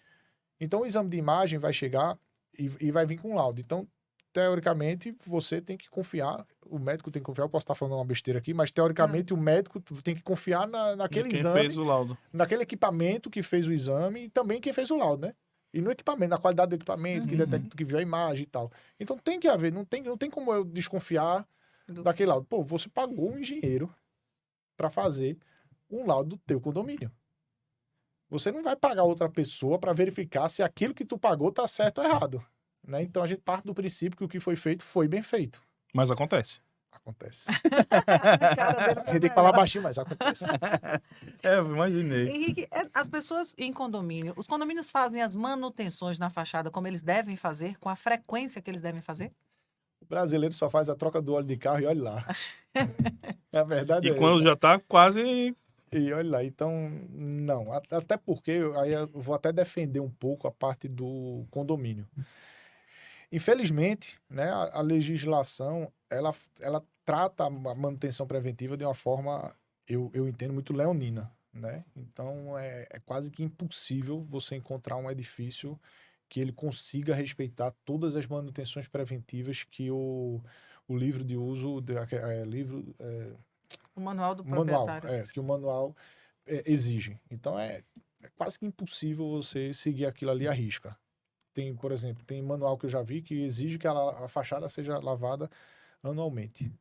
Então, o exame de imagem vai chegar e vai vir com laudo. Então, teoricamente, você tem que confiar, o médico tem que confiar, eu posso estar falando uma besteira aqui, mas teoricamente o médico tem que confiar naquele Quem exame, fez o laudo. naquele equipamento que fez o exame e também quem fez o laudo, né? E no equipamento, na qualidade do equipamento, que detecta, que viu a imagem e tal. Então tem que haver, não tem como eu desconfiar daquele laudo. Pô, você pagou um engenheiro para fazer um laudo do teu condomínio. Você não vai pagar outra pessoa para verificar se aquilo que tu pagou tá certo ou errado. Né? Então a gente parte do princípio que o que foi feito foi bem feito. Mas acontece. Acontece. A cara dele A gente tem que falar baixinho, mas acontece. Eu imaginei. Henrique, as pessoas em condomínio, os condomínios fazem as manutenções na fachada como eles devem fazer, com a frequência que eles devem fazer? O brasileiro só faz a troca do óleo de carro e olha lá. A verdade E é quando essa. já tá quase... E olha lá, então, não. Até porque, aí eu vou até defender um pouco a parte do condomínio. Infelizmente, né, a legislação, ela trata a manutenção preventiva de uma forma, eu entendo, muito leonina, né? Então, é quase que impossível você encontrar um edifício que ele consiga respeitar todas as manutenções preventivas que o livro de uso, O manual do o manual, proprietário. que o manual exige. Então, é quase que impossível você seguir aquilo ali à risca. Tem, por exemplo, tem manual que eu já vi que exige que a fachada seja lavada anualmente.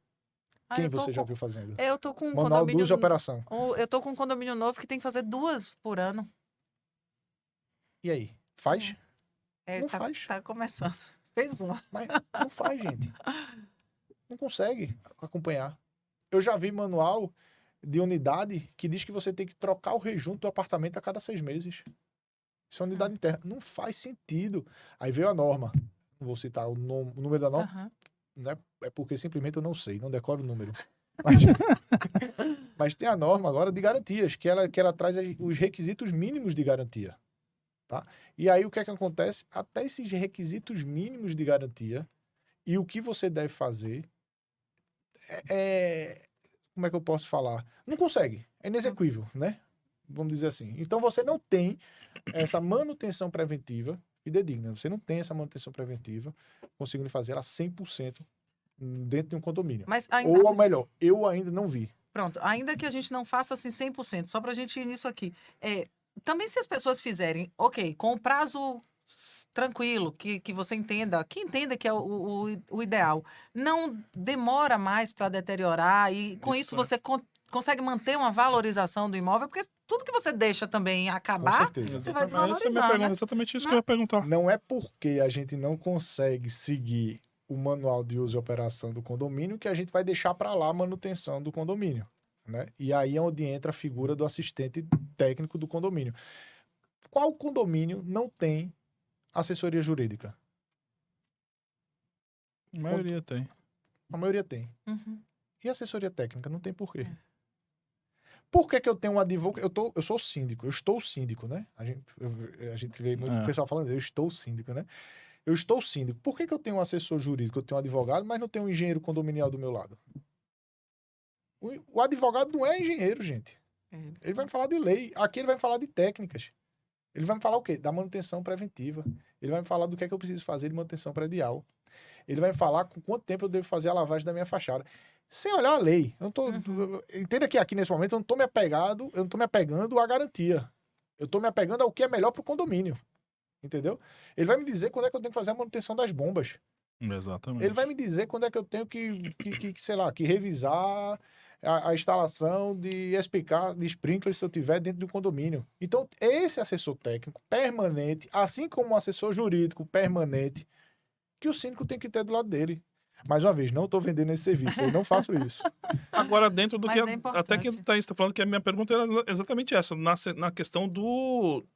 Quem você já viu fazendo? Eu tô com um Manual de condomínio. uso e operação. Eu tô com um condomínio novo que tem que fazer 2 por ano. E aí? Faz? Não Tá, faz. tá começando. Fez uma. Mas não faz, gente. Não consegue acompanhar. Eu já vi manual de unidade que diz que você tem que trocar o rejunto do apartamento a cada 6 meses. Isso é unidade interna. Não faz sentido. Aí veio a norma. Não vou citar o número da norma, Aham. né? É porque simplesmente eu não sei, não decoro o número. Mas, mas tem a norma agora de garantias, que ela traz os requisitos mínimos de garantia. Tá? E aí o que é que acontece? Até esses requisitos mínimos de garantia e o que você deve fazer como é que eu posso falar? Não consegue. É inexequível, né? Vamos dizer assim. Então você não tem essa manutenção preventiva fidedigna. Você não tem essa manutenção preventiva conseguindo fazer ela 100% dentro de um condomínio. Mas ainda, Ou melhor, eu ainda não vi. pronto, ainda que a gente não faça assim 100%, só pra gente ir nisso aqui. Também se as pessoas fizerem, ok, com o prazo tranquilo, que você entenda, que entenda que é o ideal, não demora mais para deteriorar e com isso você consegue manter uma valorização do imóvel, porque tudo que você deixa também Com acabar, certeza. você vai Essa é a minha desvalorizar, pergunta, né? exatamente isso que eu ia perguntar. Não é porque a gente não consegue seguir o manual de uso e operação do condomínio que a gente vai deixar para lá a manutenção do condomínio. Né? E aí é onde entra a figura do assistente técnico do condomínio. Qual condomínio não tem assessoria jurídica? A maioria tem. A maioria tem. Uhum. E assessoria técnica? Não tem porquê. Por que que eu tenho um advogado? Eu sou síndico, eu estou síndico, né? A gente vê muito pessoal falando, eu estou síndico, né? Eu estou síndico. Por que que eu tenho um assessor jurídico, eu tenho um advogado, mas não tenho um engenheiro condominial do meu lado? O advogado não é engenheiro, gente. Ele vai me falar de lei. Aqui ele vai me falar de técnicas. Ele vai me falar o quê? Da manutenção preventiva. Ele vai me falar do que é que eu preciso fazer de manutenção predial. Ele vai me falar com quanto tempo eu devo fazer a lavagem da minha fachada. Sem olhar a lei. Eu não tô, entenda que aqui nesse momento eu não estou me apegando à garantia. Eu estou me apegando ao que é melhor para o condomínio. Entendeu? Ele vai me dizer quando é que eu tenho que fazer a manutenção das bombas. Exatamente. Ele vai me dizer quando é que eu tenho sei lá, que revisar a instalação de SPK, de sprinkler, se eu tiver dentro do condomínio. Então, esse assessor técnico permanente, assim como o assessor jurídico permanente, que o síndico tem que ter do lado dele. Mais uma vez, não estou vendendo esse serviço, eu não faço isso. Agora, dentro do Mas que é até que importante. o Thaís está falando, que a minha pergunta era exatamente essa, na questão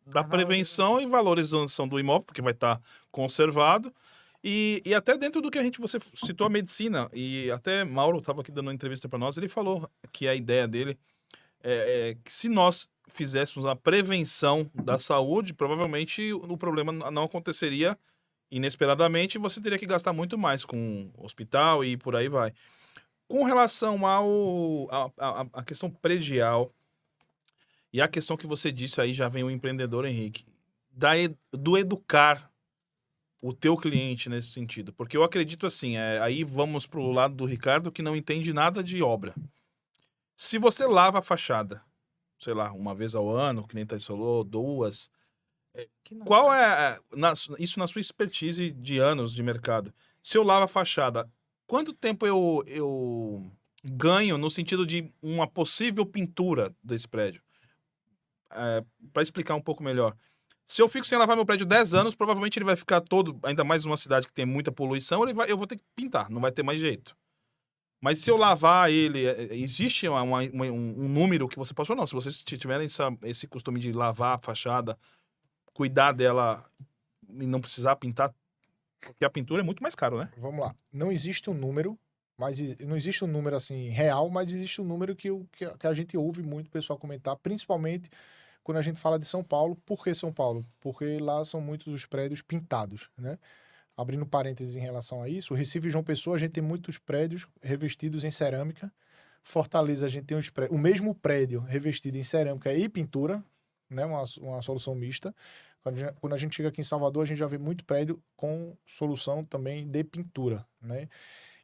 da A prevenção e valorização do imóvel, porque vai estar conservado, e até dentro do que você citou a medicina, e até Mauro estava aqui dando uma entrevista para nós, ele falou que a ideia dele é que se nós fizéssemos a prevenção da saúde, provavelmente o problema não aconteceria inesperadamente, e você teria que gastar muito mais com hospital e por aí vai. Com relação à questão predial e a questão que você disse aí, já vem o empreendedor Henrique, do educar o teu cliente nesse sentido. Porque eu acredito assim, aí vamos pro lado do Ricardo que não entende nada de obra. Se você lava a fachada, sei lá, uma vez ao ano, que nem Thaís falou, duas, Que não qual faz. isso na sua expertise de anos de mercado? Se eu lavo a fachada, quanto tempo eu ganho no sentido de uma possível pintura desse prédio? Para explicar um pouco melhor. Se eu fico sem lavar meu prédio 10 anos, provavelmente ele vai ficar todo, ainda mais numa cidade que tem muita poluição, eu vou ter que pintar, não vai ter mais jeito. Mas se eu lavar ele, existe um número que você passou? Não, se vocês tiverem esse costume de lavar a fachada, cuidar dela e não precisar pintar, porque a pintura é muito mais caro, né? Vamos lá. Não existe um número, mas não existe um número assim real, mas existe um número que a gente ouve muito o pessoal comentar, principalmente quando a gente fala de São Paulo. Por que São Paulo? Porque lá são muitos os prédios pintados, né? Abrindo parênteses em relação a isso, o Recife e João Pessoa, a gente tem muitos prédios revestidos em cerâmica. Fortaleza, a gente tem o mesmo prédio revestido em cerâmica e pintura, né? Uma solução mista. Quando a gente chega aqui em Salvador, a gente já vê muito prédio com solução também de pintura, né?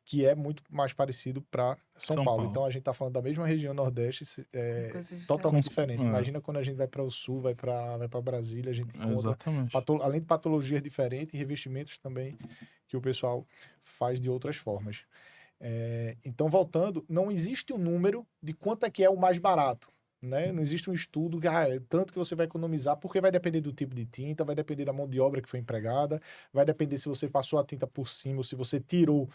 Que é muito mais parecido para São São Paulo. Paulo. Então a gente está falando da mesma região Nordeste, Coisa diferente. totalmente diferente. É. Imagina quando a gente vai para o Sul, vai para Brasília, a gente encontra, Exatamente. além de patologias diferentes, revestimentos também que o pessoal faz de outras formas. Então, voltando, não existe um número de quanto é que é o mais barato. Né? Não existe um estudo que é tanto que você vai economizar, porque vai depender do tipo de tinta, vai depender da mão de obra que foi empregada, vai depender se você passou a tinta por cima ou se você tirou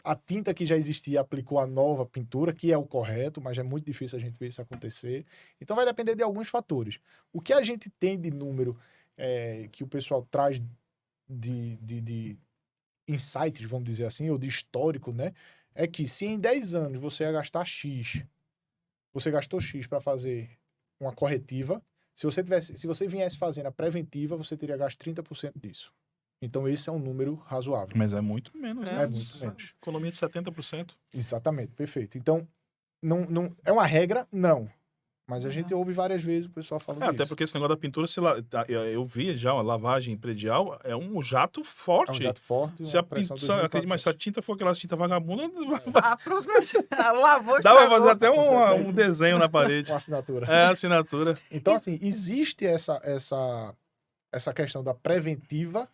a tinta que já existia e aplicou a nova pintura, que é o correto, mas é muito difícil a gente ver isso acontecer. Então vai depender de alguns fatores. O que a gente tem de número que o pessoal traz de insights, vamos dizer assim, ou de histórico, né? É que se em 10 anos você ia gastar X, você gastou X para fazer uma corretiva, se você viesse fazendo a preventiva, você teria gasto 30% disso. Então esse é um número razoável. Mas é muito menos, né? É muito menos. Economia de 70%. Exatamente, perfeito. Então, não é uma regra? Não. Mas a gente ouve várias vezes o pessoal falando Até disso. porque esse negócio da pintura, eu vi já, a lavagem predial é um jato É um forte. jato forte, Se a uma pressão de mas se a 2.400. tinta for aquela tinta vagabunda, Aproximadamente. Lavou, dá pra estragou. fazer até Acontece aí. um desenho na parede. Uma assinatura. É, assinatura. Então, assim, existe essa questão da preventiva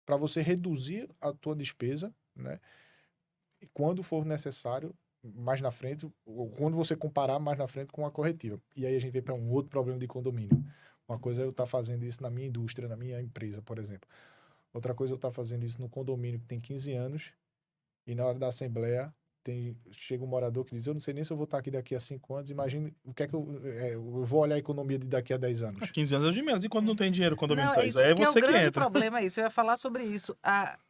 para você reduzir a tua despesa, né? E quando for necessário, mais na frente, ou quando você comparar mais na frente com a corretiva. E aí a gente vem para um outro problema de condomínio. Uma coisa é eu estar fazendo isso na minha indústria, na minha empresa, por exemplo. Outra coisa é eu estar fazendo isso no condomínio que tem 15 anos e na hora da assembleia chega um morador que diz, eu não sei nem se eu vou estar aqui daqui a 5 anos, imagine o que é que eu vou olhar a economia de daqui a 10 anos. Há 15 anos é de menos. E quando não tem dinheiro, o condomínio Não, é traz? isso, Aí é porque o você que grande entra. problema é isso. Eu ia falar sobre isso.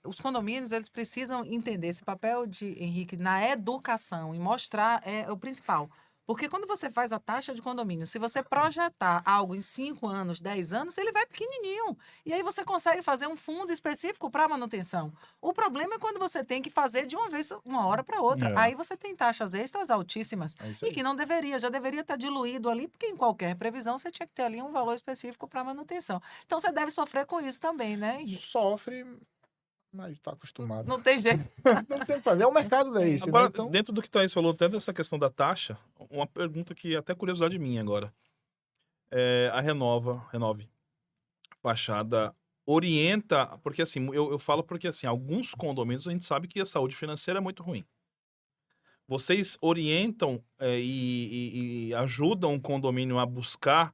Os condomínios, eles precisam entender esse papel de Henrique na educação e mostrar é o principal. Porque quando você faz a taxa de condomínio, se você projetar algo em 5 anos, 10 anos, ele vai pequenininho. E aí você consegue fazer um fundo específico para manutenção. O problema é quando você tem que fazer de uma vez, uma hora para outra. É. Aí você tem taxas extras altíssimas. É isso E aí. que não deveria, já deveria estar diluído ali, porque em qualquer previsão você tinha que ter ali um valor específico para manutenção. Então você deve sofrer com isso também, né, Henrique? Sofre, mas está acostumado. Não tem jeito. Não tem o que fazer, é o mercado desse, né? Agora, Então, dentro do que o Thaís falou, até dessa questão da taxa, uma pergunta que é até curiosidade minha agora. A Renove, fachada, orienta, porque assim, eu falo porque assim, alguns condomínios a gente sabe que a saúde financeira é muito ruim. Vocês orientam e ajudam o condomínio a buscar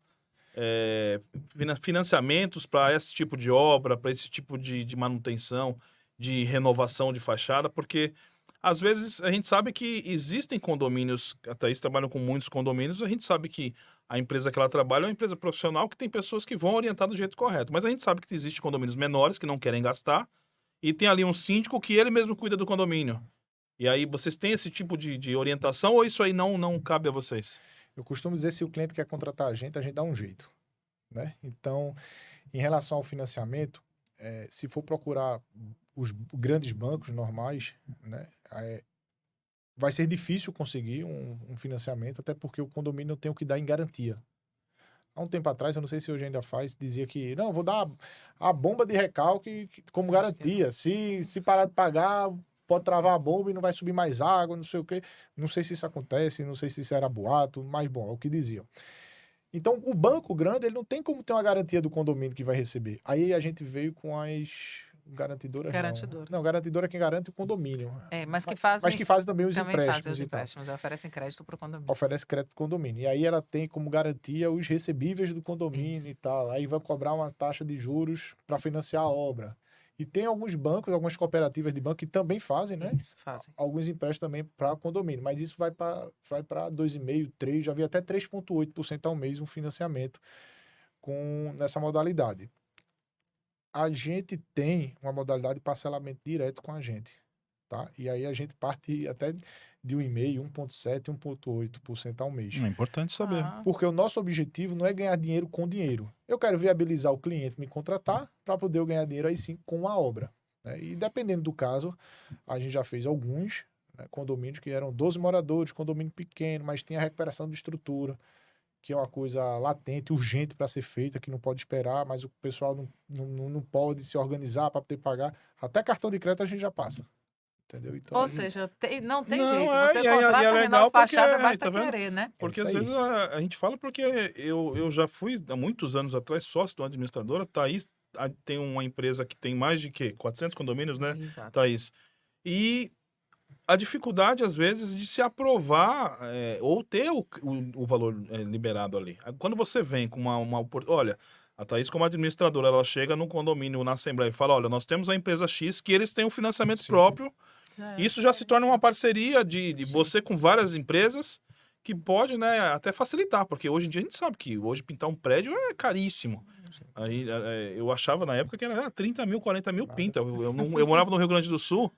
financiamentos para esse tipo de obra, para esse tipo de manutenção, de renovação de fachada, porque às vezes a gente sabe que existem condomínios, a Thaís trabalha com muitos condomínios, a gente sabe que a empresa que ela trabalha é uma empresa profissional que tem pessoas que vão orientar do jeito correto, mas a gente sabe que existem condomínios menores que não querem gastar e tem ali um síndico que ele mesmo cuida do condomínio. E aí vocês têm esse tipo de orientação ou isso aí não cabe a vocês? eu costumo dizer, se o cliente quer contratar a gente dá um jeito, né? Então, em relação ao financiamento, se for procurar os grandes bancos normais, né, vai ser difícil conseguir um financiamento, até porque o condomínio tem o que dar em garantia. Há um tempo atrás, eu não sei se hoje ainda faz, dizia que, não, vou dar a bomba de recalque como Acho que garantia. Se parar de pagar, pode travar a bomba e não vai subir mais água, não sei o quê. Não sei se isso acontece, não sei se isso era boato, mas bom, é o que diziam. Então, o banco grande, ele não tem como ter uma garantia do condomínio que vai receber. Aí a gente veio com as garantidoras, Garantidoras. Não, garantidora é quem garante o condomínio. Mas que Mas fazem, que fazem também os também fazem empréstimos os e tal. empréstimos, oferecem crédito para o condomínio. Oferece crédito pro condomínio. E aí ela tem como garantia os recebíveis do condomínio Isso. e tal. Aí vai cobrar uma taxa de juros para financiar a obra. E tem alguns bancos, algumas cooperativas de banco que também fazem, né? Isso, fazem. Alguns empréstimos também para condomínio. Mas isso vai para 2,5%, 3%, já vi até 3,8% ao mês um financiamento nessa modalidade. A gente tem uma modalidade de parcelamento direto com a gente, tá? E aí a gente parte até de 1,5%, 1,7%, 1,8% ao mês. É importante saber. Porque o nosso objetivo não é ganhar dinheiro com dinheiro. Eu quero viabilizar o cliente me contratar para poder eu ganhar dinheiro aí sim com a obra, né? E dependendo do caso, a gente já fez alguns, né, condomínios que eram 12 moradores, condomínio pequeno, mas tinha recuperação de estrutura, que é uma coisa latente, urgente para ser feita, que não pode esperar, mas o pessoal não pode se organizar para poder pagar. Até cartão de crédito a gente já passa. Entendeu? Então, Ou seja, não tem Não, jeito. Você e é contrata a legal Renove Fachada, porque, basta tá vendo? querer, né? Porque isso às aí. vezes a gente fala porque eu já fui, há muitos anos atrás, sócio de uma administradora. Thaís tem uma empresa que tem mais de 400 condomínios, né, Exato. Thaís? E a dificuldade, às vezes, de se aprovar ou ter o valor liberado ali. Quando você vem com olha, a Thaís, como administradora, ela chega no condomínio, na Assembleia e fala, olha, nós temos a empresa X que eles têm um financiamento Sim. próprio. Já é Isso já se torna diferente. uma parceria de você com várias empresas que pode, né, até facilitar, porque hoje em dia a gente sabe que hoje pintar um prédio é caríssimo. Aí eu achava na época que era 30 mil, 40 mil Nada. pinta. Eu morava no Rio Grande do Sul,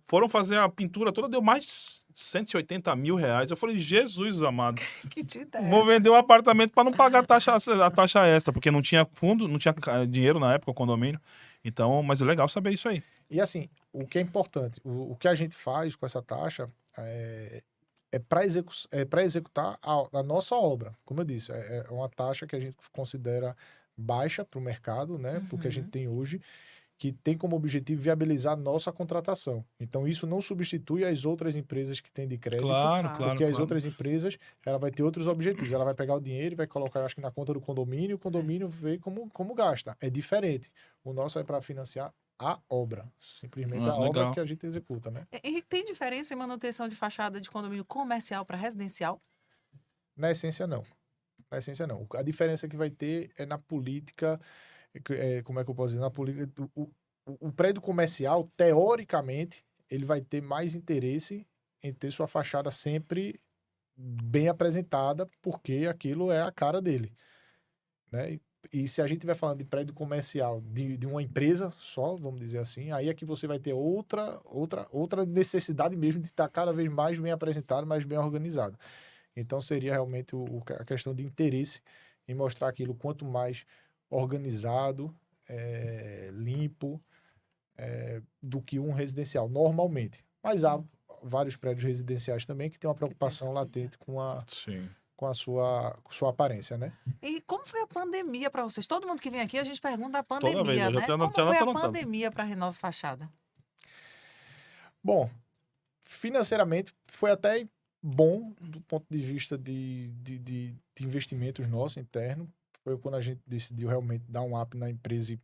foram fazer a pintura toda, deu mais de 180 mil reais. Eu falei, Jesus amado, Que dita é vou essa? vender um apartamento para não pagar a taxa extra, porque não tinha fundo, não tinha dinheiro na época, o condomínio. Então, mas é legal saber isso aí. E assim, o que é importante, o que a gente faz com essa taxa é para executar a nossa obra. Como eu disse, é uma taxa que a gente considera baixa para o mercado, né? Porque a gente tem hoje, que tem como objetivo viabilizar nossa contratação. Então, isso não substitui as outras empresas que têm de crédito. Claro, Claro. claro, Porque as claro. outras empresas, ela vai ter outros objetivos. Ela vai pegar o dinheiro e vai colocar, eu acho que na conta do condomínio, e o condomínio vê como gasta. É diferente. O nosso é para financiar a obra. Simplesmente a obra Legal. que a gente executa, né? Henrique, tem diferença em manutenção de fachada de condomínio comercial para residencial? Na essência, não. Na essência, não. A diferença que vai ter é na política, como é que eu posso dizer? Na política, o prédio comercial, teoricamente, ele vai ter mais interesse em ter sua fachada sempre bem apresentada, porque aquilo é a cara dele, né? E se a gente estiver falando de prédio comercial de uma empresa só, vamos dizer assim, aí é que você vai ter outra necessidade mesmo de estar cada vez mais bem apresentado, mais bem organizado. Então seria realmente a questão de interesse em mostrar aquilo quanto mais organizado, limpo, do que um residencial, normalmente. Mas há vários prédios residenciais também que têm uma preocupação isso, latente Sim. com a sua aparência, né? E como foi a pandemia para vocês? Todo mundo que vem aqui, a gente pergunta a Toda vez, pandemia, eu já né? tô Como foi a anotando. pandemia para a Renove Fachada? Bom, financeiramente foi até bom do ponto de vista de investimentos nossos internos. Foi quando a gente decidiu realmente dar um up na empresa e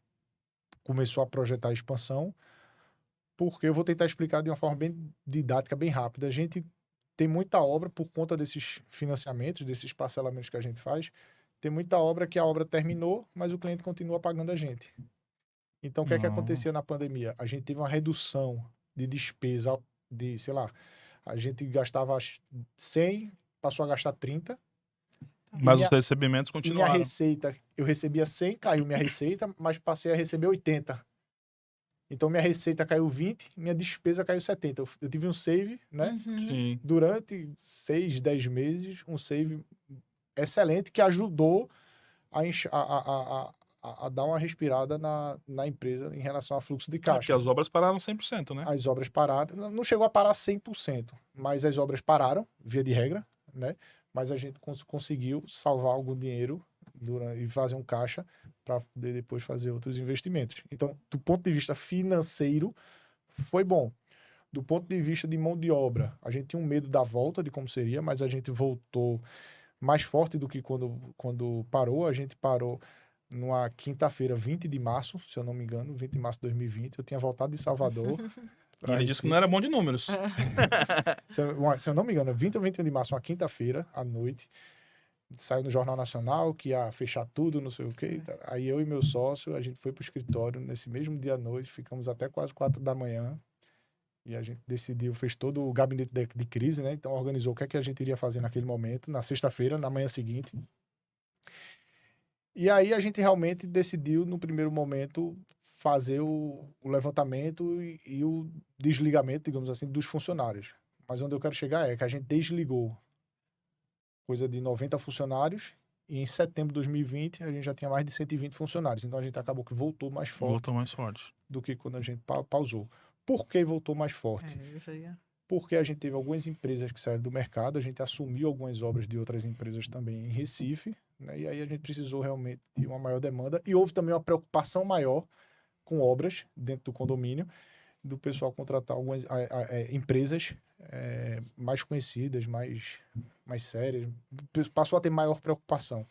começou a projetar a expansão. Porque eu vou tentar explicar de uma forma bem didática, bem rápida. A gente tem muita obra por conta desses financiamentos, desses parcelamentos que a gente faz. Tem muita obra que a obra terminou, mas o cliente continua pagando a gente. Então, o que é que acontecia na pandemia? A gente teve uma redução de despesa de, sei lá, a gente gastava 100, passou a gastar 30. Mas minha- os recebimentos E minha continuaram. receita, eu recebia 100, caiu minha receita, mas passei a receber 80. Então, minha receita caiu 20, minha despesa caiu 70. Eu tive um save, né? Uhum. Sim. Durante 6, 10 meses, um save excelente que ajudou a dar uma respirada na empresa em relação ao fluxo de Porque caixa. as obras pararam 100%, né? As obras pararam, não chegou a parar 100%, mas as obras pararam, via de regra, né? Mas a gente conseguiu salvar algum dinheiro e fazer um caixa para poder depois fazer outros investimentos. Então, do ponto de vista financeiro, foi bom. Do ponto de vista de mão de obra, a gente tinha um medo da volta, de como seria, mas a gente voltou mais forte do que quando parou. A gente parou numa quinta-feira, 20 de março, se eu não me engano, 20 de março de 2020. Eu tinha voltado de Salvador. E ele disse que não era bom de números. Se eu não me engano, 20 ou 21 de março, uma quinta-feira, à noite. Saiu no Jornal Nacional que ia fechar tudo, não sei o quê. Aí eu e meu sócio, a gente foi pro escritório nesse mesmo dia à noite, ficamos até quase 4 da manhã. E a gente decidiu, fez todo o gabinete de crise, né? Então organizou o que é que a gente iria fazer naquele momento, na sexta-feira, na manhã seguinte. E aí a gente realmente decidiu, no primeiro momento, fazer o levantamento e o desligamento, digamos assim, dos funcionários. Mas onde eu quero chegar é que a gente desligou coisa de 90 funcionários e em setembro de 2020 a gente já tinha mais de 120 funcionários. Então a gente acabou que voltou mais forte Voltou mais forte. do que quando a gente pausou. Por que voltou mais forte? Isso aí. Porque a gente teve algumas empresas que saíram do mercado, a gente assumiu algumas obras de outras empresas também em Recife, né? E aí a gente precisou realmente de uma maior demanda. E houve também uma preocupação maior com obras dentro do condomínio, do pessoal contratar algumas empresas mais conhecidas, mais sérias. Passou a ter maior preocupação.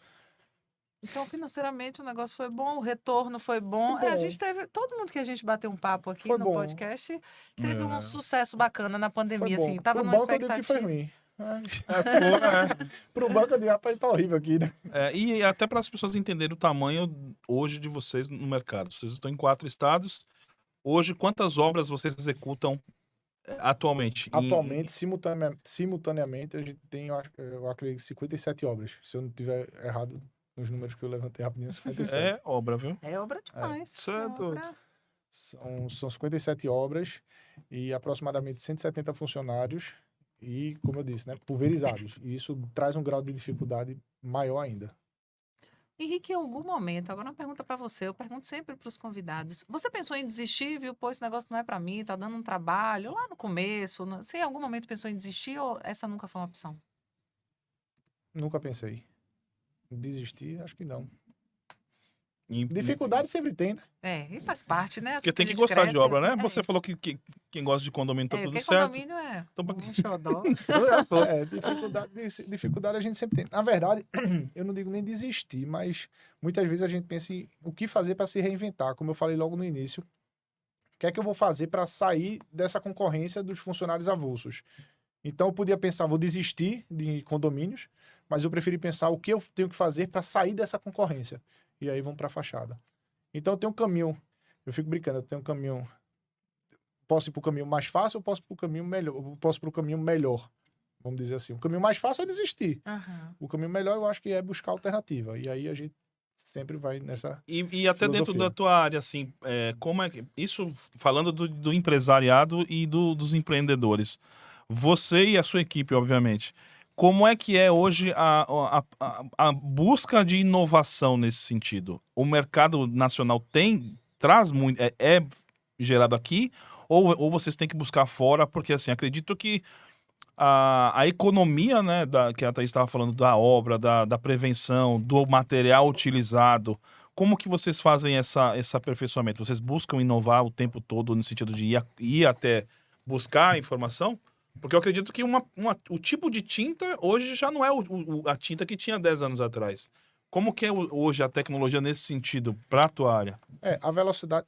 Então, financeiramente, o negócio foi bom, o retorno foi bom. Foi A bom. gente teve, todo mundo que a gente bateu um papo aqui Foi no bom. podcast, teve um É. sucesso bacana na Foi pandemia, bom. assim, tava Pro numa banco eu digo que foi expectativa. ruim. É. Pro banco eu digo, rapaz, tá horrível aqui, né? E até para as pessoas entenderem o tamanho hoje de vocês no mercado. Vocês estão em 4 estados. Hoje, quantas obras vocês executam atualmente? Atualmente, simultaneamente, a gente tem, eu acredito, 57 obras. Se eu não tiver errado nos números que eu levantei rapidinho, 57. É obra, viu? É obra demais. Isso é É doido. obra. São 57 obras e aproximadamente 170 funcionários e, como eu disse, né, pulverizados. E isso traz um grau de dificuldade maior ainda. Henrique, em algum momento, agora uma pergunta para você, eu pergunto sempre para os convidados. Você pensou em desistir, viu? Pô, esse negócio não é para mim, tá dando um trabalho, lá no começo. Você em algum momento pensou em desistir ou essa nunca foi uma opção? Nunca pensei. Desistir, acho que não. E- Dificuldade sempre tem, né? E faz parte, né? Porque Assim tem a que gente gostar de cresce, obra, né? assim, Você falou que quem gosta de condomínio tá tudo porque certo. condomínio é Então, um xodó. Dificuldade a gente sempre tem. Na verdade, eu não digo nem desistir, mas muitas vezes a gente pensa em o que fazer para se reinventar. Como eu falei logo no início, o que é que eu vou fazer para sair dessa concorrência dos funcionários avulsos? Então eu podia pensar, vou desistir de condomínios, mas eu preferi pensar o que eu tenho que fazer para sair dessa concorrência. E aí vamos para a fachada. Então eu tenho um caminho, eu fico brincando, eu tenho um caminho posso ir para o caminho mais fácil ou posso ir para o caminho melhor, posso ir para o caminho melhor, vamos dizer assim. O caminho mais fácil é desistir. Aham. O caminho melhor eu acho que é buscar alternativa. E aí a gente sempre vai nessa... E até dentro Filosofia. da tua área, assim, como é que... Isso falando do empresariado e dos empreendedores. Você e a sua equipe, obviamente. Como é que é hoje a busca de inovação nesse sentido? O mercado nacional traz muito... É gerado aqui? Ou vocês têm que buscar fora? Porque, assim, acredito que a economia, né, que a Thaís estava falando, da obra, da prevenção, do material utilizado, como que vocês fazem esse aperfeiçoamento? Vocês buscam inovar o tempo todo no sentido de ir até buscar a informação? Porque eu acredito que o tipo de tinta hoje já não é a tinta que tinha 10 anos atrás. Como que é hoje a tecnologia nesse sentido para a tua área? A velocidade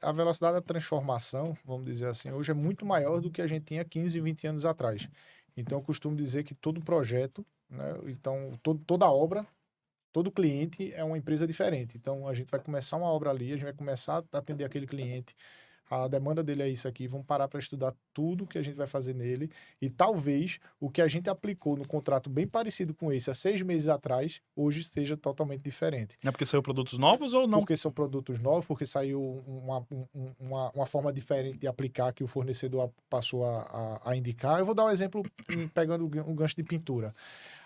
da transformação, vamos dizer assim, hoje é muito maior do que a gente tinha 15, 20 anos atrás. Então, eu costumo dizer que todo projeto, né, então, toda obra, todo cliente é uma empresa diferente. Então, a gente vai começar uma obra ali, a gente vai começar a atender aquele cliente. A demanda dele é isso aqui, vamos parar para estudar tudo que a gente vai fazer nele. E talvez o que a gente aplicou no contrato bem parecido com esse há 6 meses atrás, hoje seja totalmente diferente. É porque saiu produtos novos ou não? Porque são produtos novos, porque saiu uma forma diferente de aplicar que o fornecedor passou a indicar. Eu vou dar um exemplo pegando o gancho de pintura.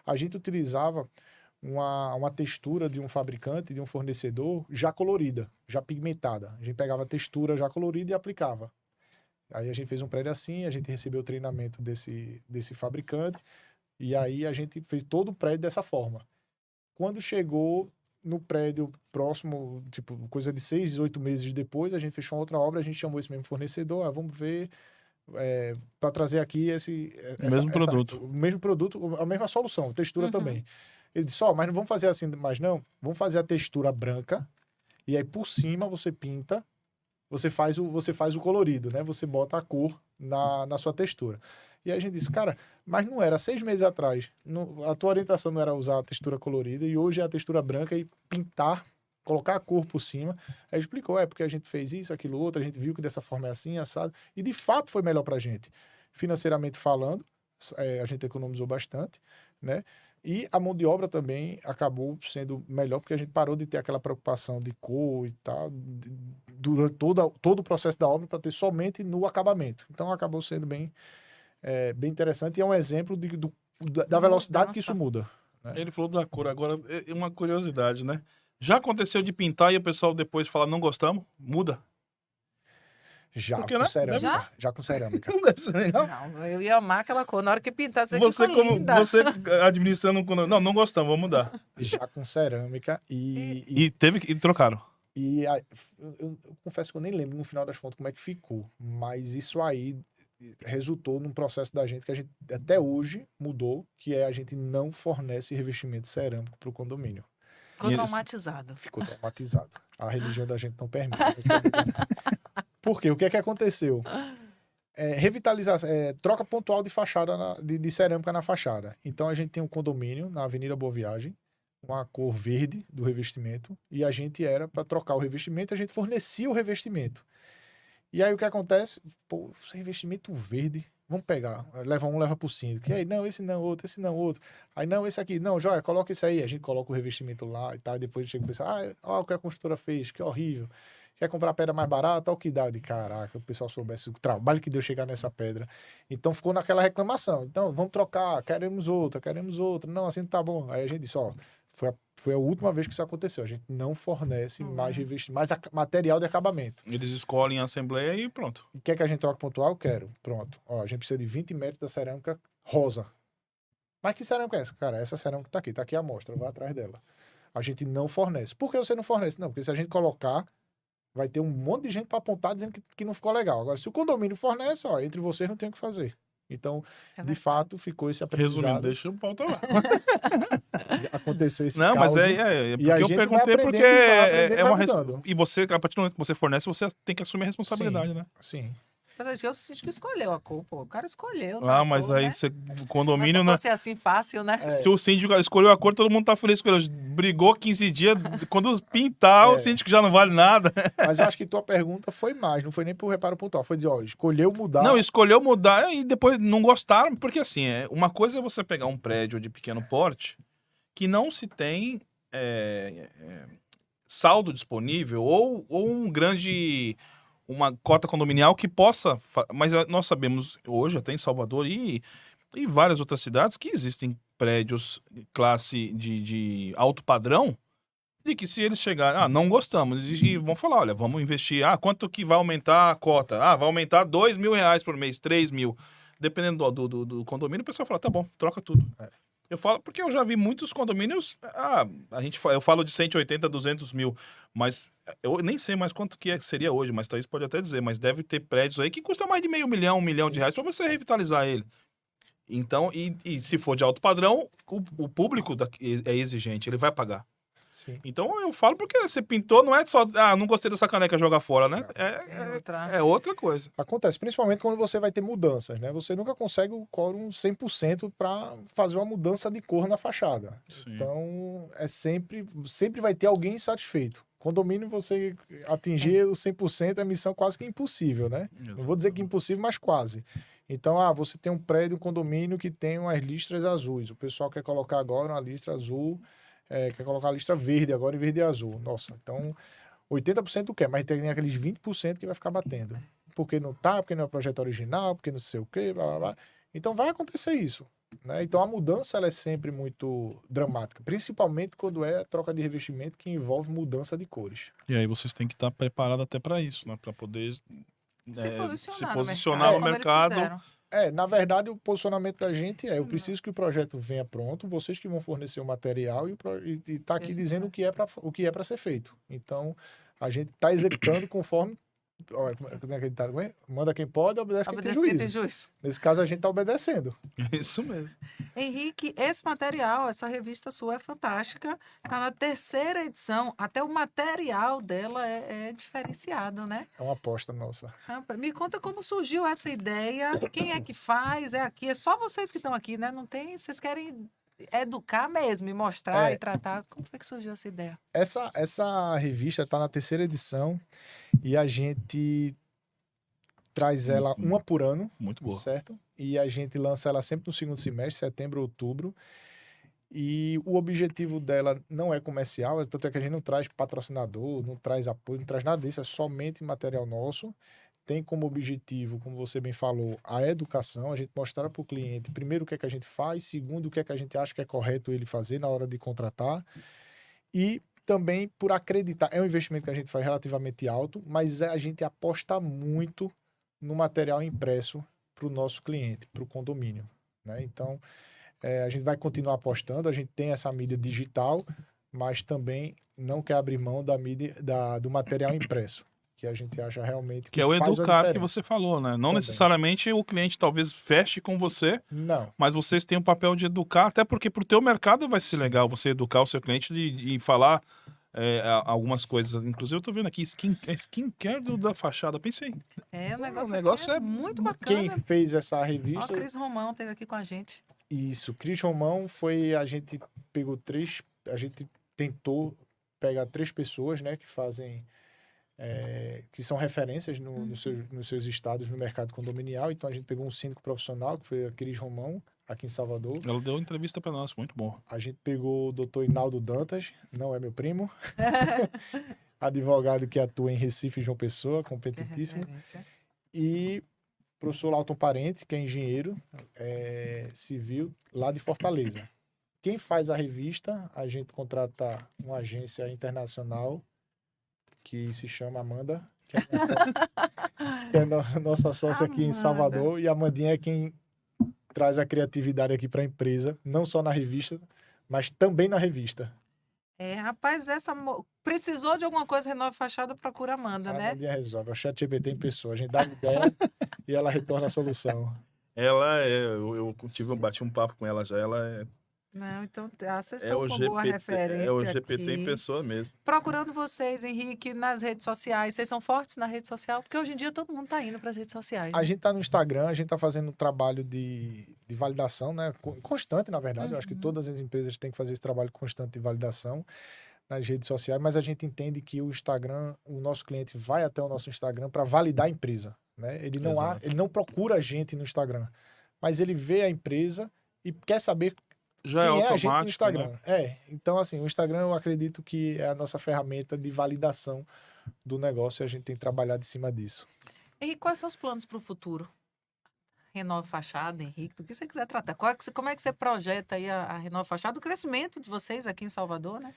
A gente utilizava uma textura de um fabricante, de um fornecedor, já colorida, já pigmentada. A gente pegava a textura já colorida e aplicava. Aí a gente fez um prédio assim, a gente recebeu o treinamento desse fabricante, e aí a gente fez todo o prédio dessa forma. Quando chegou no prédio próximo, tipo, coisa de 6, 8 meses depois, a gente fechou uma outra obra, a gente chamou esse mesmo fornecedor, vamos ver, para trazer aqui o mesmo produto, a mesma solução, textura também. Ele disse, mas não vamos fazer assim, mas não, vamos fazer a textura branca, e aí por cima você pinta, você faz o colorido, né? Você bota a cor na sua textura. E aí a gente disse, cara, mas não era 6 meses atrás, a tua orientação não era usar a textura colorida, e hoje é a textura branca e pintar, colocar a cor por cima. Aí explicou, porque a gente fez isso, aquilo, outro, a gente viu que dessa forma é assim, assado, e de fato foi melhor pra gente. Financeiramente falando, a gente economizou bastante, né? E a mão de obra também acabou sendo melhor, porque a gente parou de ter aquela preocupação de cor e tal, durante todo o processo da obra, para ter somente no acabamento. Então acabou sendo bem interessante e é um exemplo da velocidade que isso muda. Né? Ele falou da cor, agora é uma curiosidade, né? Já aconteceu de pintar e o pessoal depois fala, não gostamos? Muda? Já Porque, com né? cerâmica. Já com cerâmica. Não deve ser legal. Não, eu ia amar aquela cor. Na hora que pintasse, Você, ficou linda. você administrando... Não gostamos, vamos mudar. Já com cerâmica E trocaram. Eu confesso que eu nem lembro no final das contas como é que ficou, mas isso aí resultou num processo da gente que a gente até hoje mudou, que é a gente não fornece revestimento cerâmico para o condomínio. Ficou traumatizado. Ficou traumatizado. A religião da gente não permite. Por quê? O que é que aconteceu? Revitalização, troca pontual de fachada, de cerâmica na fachada. Então a gente tem um condomínio na Avenida Boa Viagem, uma cor verde do revestimento, e a gente era para trocar o revestimento, a gente fornecia o revestimento. E aí o que acontece? Pô, esse revestimento verde, vamos pegar, leva pro síndico. E aí, não, esse não, outro, esse não, outro. Aí, não, esse aqui, não, joia, coloca esse aí. A gente coloca o revestimento lá e tal, e depois chega e pensa, olha o que a construtora fez, que horrível. Quer comprar pedra mais barata? Olha o que dá. De caraca, o pessoal soubesse o trabalho que deu chegar nessa pedra. Então ficou naquela reclamação. Então, vamos trocar, queremos outra. Não, assim tá bom. Aí a gente disse, foi a última vez que isso aconteceu. A gente não fornece mais material de acabamento. Eles escolhem a assembleia e pronto. E quer que a gente troque pontual? Eu quero. Pronto. A gente precisa de 20 metros da cerâmica rosa. Mas que cerâmica é essa? Cara, essa cerâmica tá aqui a amostra, vai atrás dela. A gente não fornece. Por que você não fornece? Não, porque se a gente colocar, vai ter um monte de gente para apontar dizendo que não ficou legal. Agora, se o condomínio fornece, entre vocês não tem o que fazer. Então, de fato, ficou esse aprendizado. Resumindo, deixa o pauta lá. Aconteceu esse Não, caos, mas porque e a eu gente perguntei vai porque aprendendo e vai uma mudando. E você, a partir do momento que você fornece, você tem que assumir a responsabilidade, né? Sim. Mas eu senti que escolheu a cor, pô. O cara escolheu. Ah, mas tratou, aí né? você, o Mas se condomínio, né? fosse assim fácil, né? É, Se o síndico escolheu a cor, todo mundo tá feliz com ele. Brigou 15 dias, quando pintar, o É. síndico já não vale nada. mas eu acho que tua pergunta foi mais, não foi nem por reparo pontual, foi de, ó, escolheu mudar. Não, escolheu mudar e depois não gostaram, porque assim, uma coisa é você pegar um prédio de pequeno porte que não se tem saldo disponível ou uma cota condominial que possa. Mas nós sabemos hoje, até em Salvador e várias outras cidades, que existem prédios classe de alto padrão. E que se eles chegarem, não gostamos, e vão falar, olha, vamos investir, quanto que vai aumentar a cota? Vai aumentar R$ 2.000 por mês, 3.000. Dependendo do condomínio, o pessoal fala, tá bom, troca tudo. É. Eu falo, porque eu já vi muitos condomínios, eu falo de 180, 200 mil, mas eu nem sei mais quanto que seria hoje, mas Thaís pode até dizer, mas deve ter prédios aí que custa mais de R$ 500.000, R$ 1 milhão para você revitalizar ele. Então, e se for de alto padrão, o público é exigente, ele vai pagar. Sim. Então eu falo porque você pintou, não é só, não gostei dessa caneca, jogar fora, né? É outra coisa. Acontece, principalmente quando você vai ter mudanças, né? Você nunca consegue o quórum 100% para fazer uma mudança de cor na fachada. Sim. Então, sempre vai ter alguém insatisfeito. Condomínio, você atingir o 100% é missão quase que impossível, né? Não vou dizer que impossível, mas quase. Então, você tem um prédio, um condomínio que tem umas listras azuis. O pessoal quer colocar agora uma listra azul, quer colocar a listra verde agora em verde e azul. Nossa, então 80% quer, mas tem aqueles 20% que vai ficar batendo. Porque não tá, porque não é o projeto original, porque não sei o quê, blá blá blá. Então vai acontecer isso. Né? Então a mudança ela é sempre muito dramática, principalmente quando é a troca de revestimento que envolve mudança de cores. E aí vocês têm que estar preparados até para isso, né? Para poder Se posicionar no como eles mercado. fizeram. Na verdade, o posicionamento da gente eu preciso que o projeto venha pronto, vocês que vão fornecer o material e tá aqui dizendo o que é para ser feito. Então, a gente está executando conforme como é que ele tá? Manda quem pode, obedece quem tem juízo. Nesse caso, a gente está obedecendo. Isso mesmo. Henrique, esse material, essa revista sua é fantástica. Está na 3ª edição. Até o material dela é diferenciado, né? É uma aposta nossa. Me conta como surgiu essa ideia. Quem é que faz? É aqui? É só vocês que estão aqui, né? Não tem... Vocês querem educar mesmo e mostrar e tratar. Como foi que surgiu essa ideia? Essa revista está na 3ª edição e a gente traz ela uma por ano. Muito boa. Certo? E a gente lança ela sempre no segundo semestre, setembro, outubro. E o objetivo dela não é comercial, tanto é que a gente não traz patrocinador, não traz apoio, não traz nada disso, é somente material nosso. Tem como objetivo, como você bem falou, a educação, a gente mostrar para o cliente, primeiro, o que é que a gente faz, segundo, o que é que a gente acha que é correto ele fazer na hora de contratar. E também por acreditar, é um investimento que a gente faz relativamente alto, mas a gente aposta muito no material impresso para o nosso cliente, para o condomínio. Né? Então, a gente vai continuar apostando, a gente tem essa mídia digital, mas também não quer abrir mão da mídia, do material impresso, que a gente acha realmente que é o educar que você falou, né? Não também. Necessariamente o cliente talvez feche com você, não, mas vocês têm o papel de educar, até porque pro teu mercado vai ser legal você educar o seu cliente e falar algumas coisas. Inclusive eu tô vendo aqui skincare da fachada, pensei. O o negócio é muito bacana. Quem fez essa Ó, revista... Cris Romão esteve aqui com a gente. Isso, Cris Romão a gente pegou a gente tentou pegar 3 pessoas, né, que fazem, que são referências nos seus estados no mercado condominial. Então a gente pegou um síndico profissional, que foi a Cris Romão, aqui em Salvador. Ela deu entrevista para nós, muito bom. A gente pegou o Dr. Inaldo Dantas, não é meu primo, advogado que atua em Recife e João Pessoa, competentíssimo. E o professor Lauton Parente, que é engenheiro civil lá de Fortaleza. Quem faz a revista, a gente contrata uma agência internacional que se chama Amanda, que é nossa sócia aqui em Salvador. E a Amandinha é quem traz a criatividade aqui para a empresa, não só na revista, mas também na revista. Rapaz, precisou de alguma coisa, Renove Fachada, procura a Amanda, né? A Amandinha resolve, é o ChatGPT em pessoa. A gente dá ideia e ela retorna a solução. Ela eu bati um papo com ela já, ela Não, então vocês É estão o com boa GPT, é o referência GPT em aqui. pessoa mesmo. Procurando vocês, Henrique, nas redes sociais. Vocês são fortes na rede social? Porque hoje em dia todo mundo tá indo para as redes sociais. A Né? gente tá no Instagram, a gente tá fazendo um trabalho de validação, né? Constante, na verdade. Eu acho que todas as empresas têm que fazer esse trabalho constante de validação nas redes sociais, mas a gente entende que o Instagram, o nosso cliente vai até o nosso Instagram para validar a empresa, né? Exato. Ele não procura a gente no Instagram, mas ele vê a empresa e quer saber Já é quem é a gente no automático, Instagram. né? Então assim, o Instagram eu acredito que é a nossa ferramenta de validação do negócio e a gente tem trabalhado em cima disso. Henrique, quais são os planos para o futuro? Renova Fachada, Henrique, do que você quiser tratar. Como é que você projeta aí a Renova Fachada, o crescimento de vocês aqui em Salvador, né?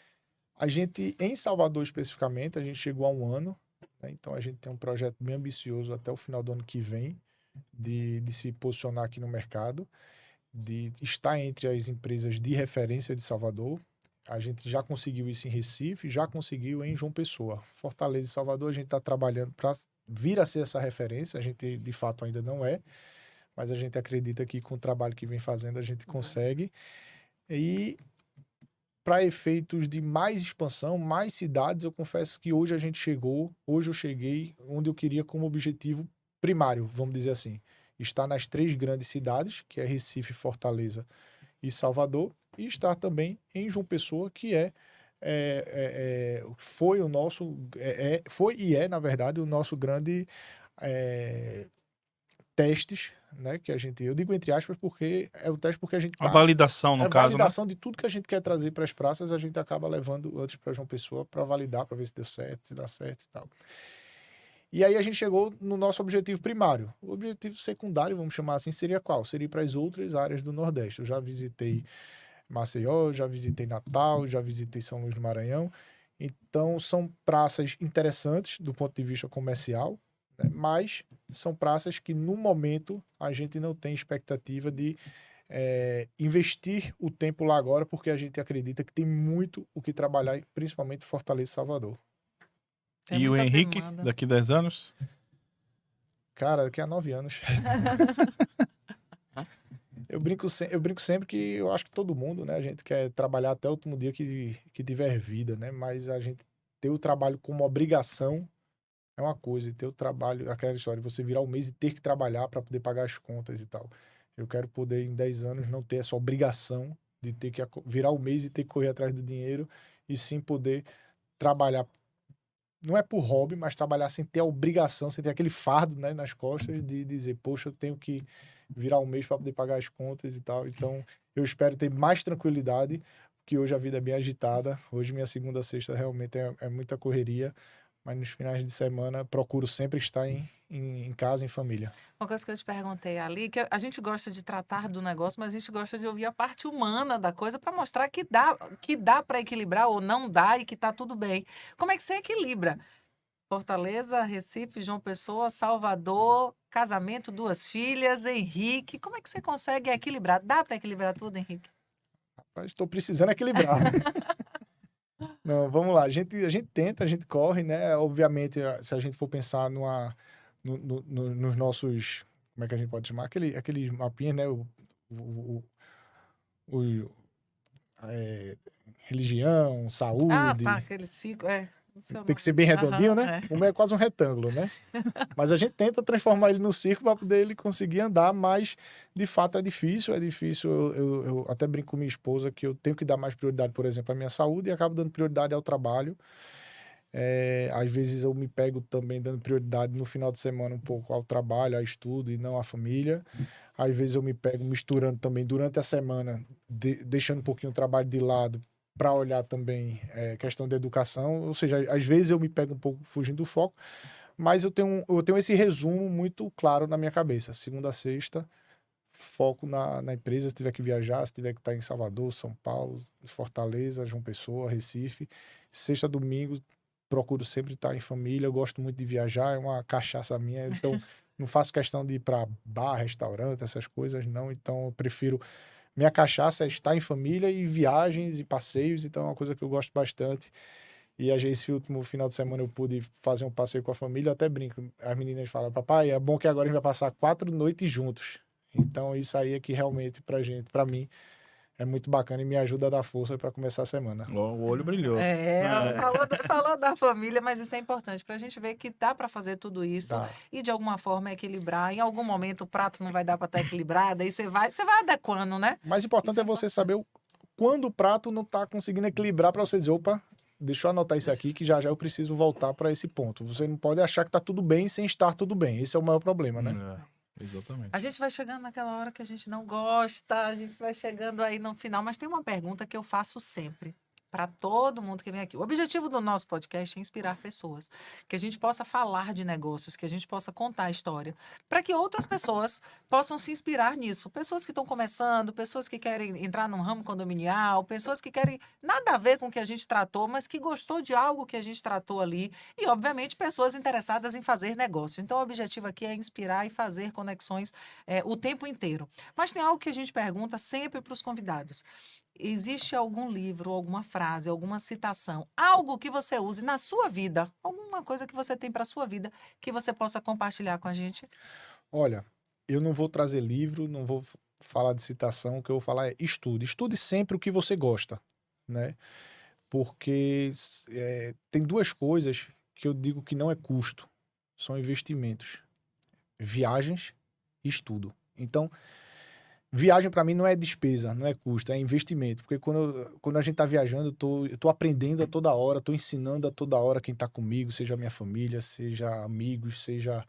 A gente, em Salvador especificamente, a gente chegou a 1 ano, né? Então a gente tem um projeto bem ambicioso até o final do ano que vem de se posicionar aqui no mercado, de estar entre as empresas de referência de Salvador. A gente já conseguiu isso em Recife, já conseguiu em João Pessoa. Fortaleza e Salvador, a gente está trabalhando para vir a ser essa referência. A gente, de fato, ainda não é, mas a gente acredita que com o trabalho que vem fazendo, a gente consegue. E para efeitos de mais expansão, mais cidades, eu confesso que hoje eu cheguei onde eu queria como objetivo primário, vamos dizer assim. Estar nas 3 grandes cidades, que é Recife, Fortaleza e Salvador, e estar também em João Pessoa, que foi o nosso, foi e é, na verdade, o nosso grande testes, né, que a gente, eu digo entre aspas porque é o teste porque a gente A validação, no a caso, né? validação de tudo que a gente quer trazer para as praças, a gente acaba levando antes para João Pessoa para validar, para ver se deu certo, se dá certo e tal. E aí a gente chegou no nosso objetivo primário. O objetivo secundário, vamos chamar assim, seria qual? Seria para as outras áreas do Nordeste. Eu já visitei Maceió, já visitei Natal, já visitei São Luís do Maranhão. Então são praças interessantes do ponto de vista comercial, né? Mas são praças que no momento a gente não tem expectativa de investir o tempo lá agora, porque a gente acredita que tem muito o que trabalhar, principalmente Fortaleza e Salvador. Tem E o muita Henrique, demanda. daqui 10 anos? Cara, daqui a 9 anos. Eu brinco sempre que eu acho que todo mundo, né? A gente quer trabalhar até o último dia que tiver vida, né? Mas a gente ter o trabalho como obrigação é uma coisa. E ter o trabalho, aquela história, você virar o mês e ter que trabalhar para poder pagar as contas e tal. Eu quero poder, em 10 anos, não ter essa obrigação de ter que virar o mês e ter que correr atrás do dinheiro, e sim poder trabalhar, não é por hobby, mas trabalhar sem ter a obrigação, sem ter aquele fardo, né, nas costas de dizer, poxa, eu tenho que virar um mês para poder pagar as contas e tal. Então, eu espero ter mais tranquilidade, porque hoje a vida é bem agitada. Hoje, minha segunda, sexta, realmente é muita correria, mas nos finais de semana procuro sempre estar em casa, em família. Uma coisa que eu te perguntei ali, que a gente gosta de tratar do negócio, mas a gente gosta de ouvir a parte humana da coisa para mostrar que dá para equilibrar ou não dá e que tá tudo bem. Como é que você equilibra? Fortaleza, Recife, João Pessoa, Salvador, casamento, 2 filhas, Henrique. Como é que você consegue equilibrar? Dá para equilibrar tudo, Henrique? Rapaz, estou precisando equilibrar. Não, vamos lá. A gente tenta, a gente corre, né? Obviamente, se a gente for pensar nos nossos. Como é que a gente pode chamar? Aqueles mapinhas, né? O, o- religião, Ah, tá, saúde. aquele ciclo, é. Não sei o Tem que nome. ser bem redondinho, Aham, né? é. O meu é quase um retângulo, né? Mas a gente tenta transformar ele no círculo para poder ele conseguir andar, mas de fato é difícil. É difícil. Eu até brinco com minha esposa que eu tenho que dar mais prioridade, por exemplo, à minha saúde, e acabo dando prioridade ao trabalho. Às vezes eu me pego também dando prioridade no final de semana um pouco ao trabalho, ao estudo e não à família. Às vezes eu me pego misturando também durante a semana, deixando um pouquinho o trabalho de lado para olhar também questão de educação. Ou seja, às vezes eu me pego um pouco fugindo do foco, mas eu tenho esse resumo muito claro na minha cabeça. Segunda a sexta, foco na empresa, se tiver que viajar, se tiver que estar em Salvador, São Paulo, Fortaleza, João Pessoa, Recife. Sexta a domingo, procuro sempre estar em família. Eu gosto muito de viajar, é uma cachaça minha, então não faço questão de ir para bar, restaurante, essas coisas, não. Então eu prefiro. Minha cachaça é estar em família e viagens e passeios, então é uma coisa que eu gosto bastante. E esse último final de semana eu pude fazer um passeio com a família, eu até brinco. As meninas falam, papai, é bom que agora a gente vai passar 4 noites juntos. Então isso aí é que realmente pra gente, pra mim, é muito bacana e me ajuda a dar força para começar a semana. Ó, o olho brilhou. Falou da família, mas isso é importante para a gente ver que dá para fazer tudo isso Dá. e de alguma forma equilibrar. Em algum momento o prato não vai dar para estar equilibrado, aí você vai adequando, né? O mais importante Isso é é você importante. saber quando o prato não está conseguindo equilibrar para você dizer, opa, deixa eu anotar isso aqui que já já eu preciso voltar para esse ponto. Você não pode achar que está tudo bem sem estar tudo bem. Esse é o maior problema, né? Exatamente. A gente vai chegando naquela hora que a gente não gosta, a gente vai chegando aí no final, mas tem uma pergunta que eu faço sempre para todo mundo que vem aqui. O objetivo do nosso podcast é inspirar pessoas, que a gente possa falar de negócios, que a gente possa contar a história, para que outras pessoas possam se inspirar nisso. Pessoas que estão começando, pessoas que querem entrar num ramo condominial, pessoas que querem nada a ver com o que a gente tratou, mas que gostou de algo que a gente tratou ali, e obviamente pessoas interessadas em fazer negócio. Então o objetivo aqui é inspirar e fazer conexões o tempo inteiro. Mas tem algo que a gente pergunta sempre para os convidados. Existe algum livro, alguma frase, alguma citação, algo que você use na sua vida, alguma coisa que você tem para a sua vida que você possa compartilhar com a gente? Olha, eu não vou trazer livro, não vou falar de citação, o que eu vou falar é estude. Estude sempre o que você gosta, né? Porque tem duas coisas que eu digo que não é custo, são investimentos. Viagens e estudo. Então, viagem para mim não é despesa, não é custo, é investimento. Porque quando a gente tá viajando, eu tô aprendendo a toda hora, tô ensinando a toda hora quem tá comigo, seja minha família, seja amigos, seja,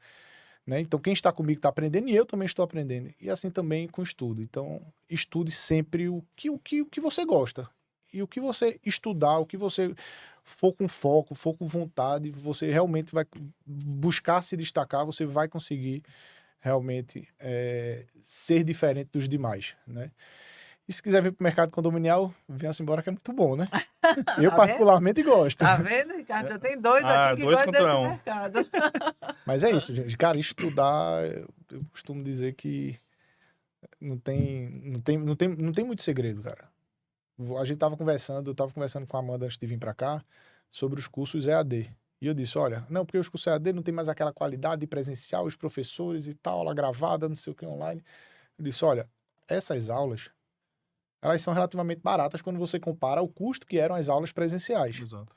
né? Então, quem está comigo está aprendendo e eu também estou aprendendo. E assim também com estudo. Então, estude sempre o que você gosta. E o que você estudar, o que você for com foco, for com vontade, você realmente vai buscar se destacar, você vai conseguir realmente ser diferente dos demais, né? E se quiser vir para o mercado condominial, venha-se embora que é muito bom, né? Eu Tá vendo? particularmente gosto. Tá vendo, Ricardo? Já tem dois aqui que Dois gostam contra desse um. mercado. Mas é isso, gente. Cara, estudar, eu costumo dizer que não tem muito segredo, cara. Eu tava conversando com a Amanda antes de vir para cá sobre os cursos EAD. E eu disse, olha, não, porque os cursos EAD não tem mais aquela qualidade de presencial, os professores e tal, aula gravada, não sei o que, online. Eu disse, olha, essas aulas, elas são relativamente baratas quando você compara o custo que eram as aulas presenciais. Exato.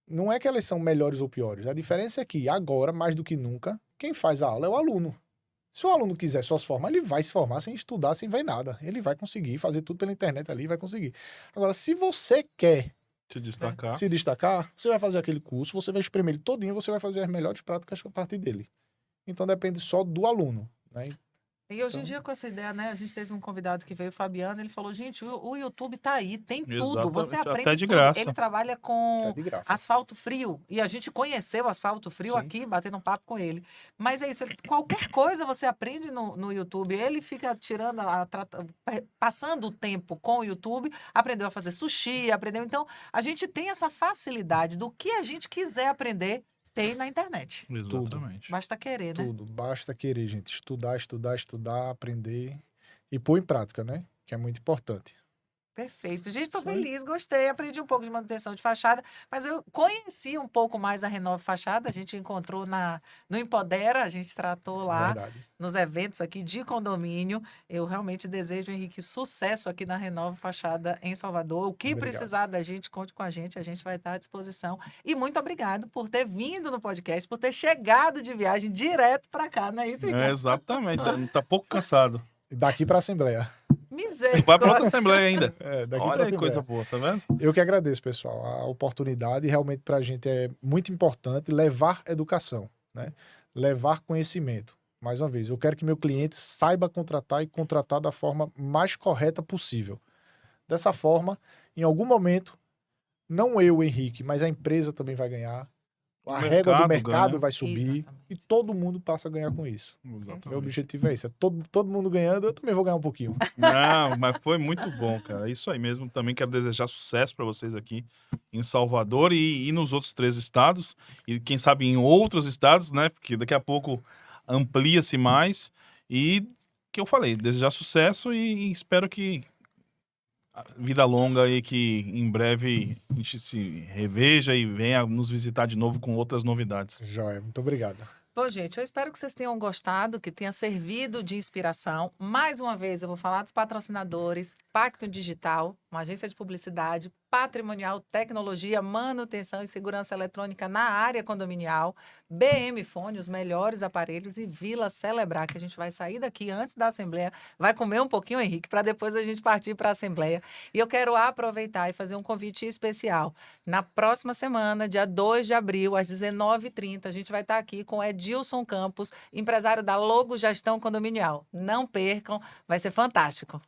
Não é que elas são melhores ou piores. A diferença é que agora, mais do que nunca, quem faz a aula é o aluno. Se o aluno quiser só se formar, ele vai se formar sem estudar, sem ver nada. Ele vai conseguir fazer tudo pela internet ali, vai conseguir. Agora, se você quer Te destacar. se destacar, você vai fazer aquele curso, você vai espremer ele todinho, você vai fazer as melhores práticas a partir dele. Então depende só do aluno, né? E hoje em Então, dia, com essa ideia, né? A gente teve um convidado que veio, o Fabiano, ele falou: gente, o YouTube tá aí, tem tudo, você Exatamente, aprende até de tudo. graça. Ele trabalha é com de graça. asfalto frio e a gente conheceu o asfalto frio Sim. aqui, batendo um papo com ele. Mas é isso, qualquer coisa você aprende no YouTube. Ele fica tirando, passando o tempo com o YouTube, aprendeu a fazer sushi, aprendeu. Então, a gente tem essa facilidade do que a gente quiser aprender, tem na internet. Exatamente. Basta querer, né? Tudo. Basta querer, gente. Estudar, aprender e pôr em prática, né? Que é muito importante. Perfeito. Gente, estou Isso aí. feliz, gostei. Aprendi um pouco de manutenção de fachada, mas eu conheci um pouco mais a Renove Fachada. A gente encontrou no Empodera, a gente tratou lá Verdade. nos eventos aqui de condomínio. Eu realmente desejo, Henrique, sucesso aqui na Renove Fachada em Salvador. O que Obrigado. precisar da gente, conte com a gente vai estar à disposição. E muito obrigado por ter vindo no podcast, por ter chegado de viagem direto para cá, não é isso, Ricardo? Exatamente. Tá pouco cansado. Daqui para a Assembleia. Vai para Misericórdia. outra Assembleia ainda. Daqui Olha para a aí que coisa Assembleia. boa, tá vendo? Eu que agradeço, pessoal, a oportunidade. Realmente para a gente é muito importante levar educação, né? Levar conhecimento. Mais uma vez, eu quero que meu cliente saiba contratar e contratar da forma mais correta possível. Dessa forma, em algum momento, não eu, Henrique, mas a empresa também vai ganhar. O A régua do mercado mercado ganha. vai subir Exatamente. e todo mundo passa a ganhar com isso. Meu Exatamente. objetivo é esse. É todo mundo ganhando, eu também vou ganhar um pouquinho. Não, mas foi muito bom, cara. Isso aí mesmo. Também quero desejar sucesso para vocês aqui em Salvador e nos outros 3 estados. E quem sabe em outros estados, né? Porque daqui a pouco amplia-se mais. E que eu falei, desejar sucesso e espero que vida longa e que em breve a gente se reveja e venha nos visitar de novo com outras novidades. Joia, muito obrigado. Bom, gente, eu espero que vocês tenham gostado, que tenha servido de inspiração. Mais uma vez, eu vou falar dos patrocinadores: Pacto Digital, uma agência de publicidade, patrimonial, tecnologia, manutenção e segurança eletrônica na área condominial, BM Fone, os melhores aparelhos, e Vila Celebrar, que a gente vai sair daqui antes da Assembleia, vai comer um pouquinho, Henrique, para depois a gente partir para a Assembleia. E eu quero aproveitar e fazer um convite especial. Na próxima semana, dia 2 de abril, às 19h30, a gente vai estar aqui com Edilson Campos, empresário da Logo Gestão Condominial. Não percam, vai ser fantástico.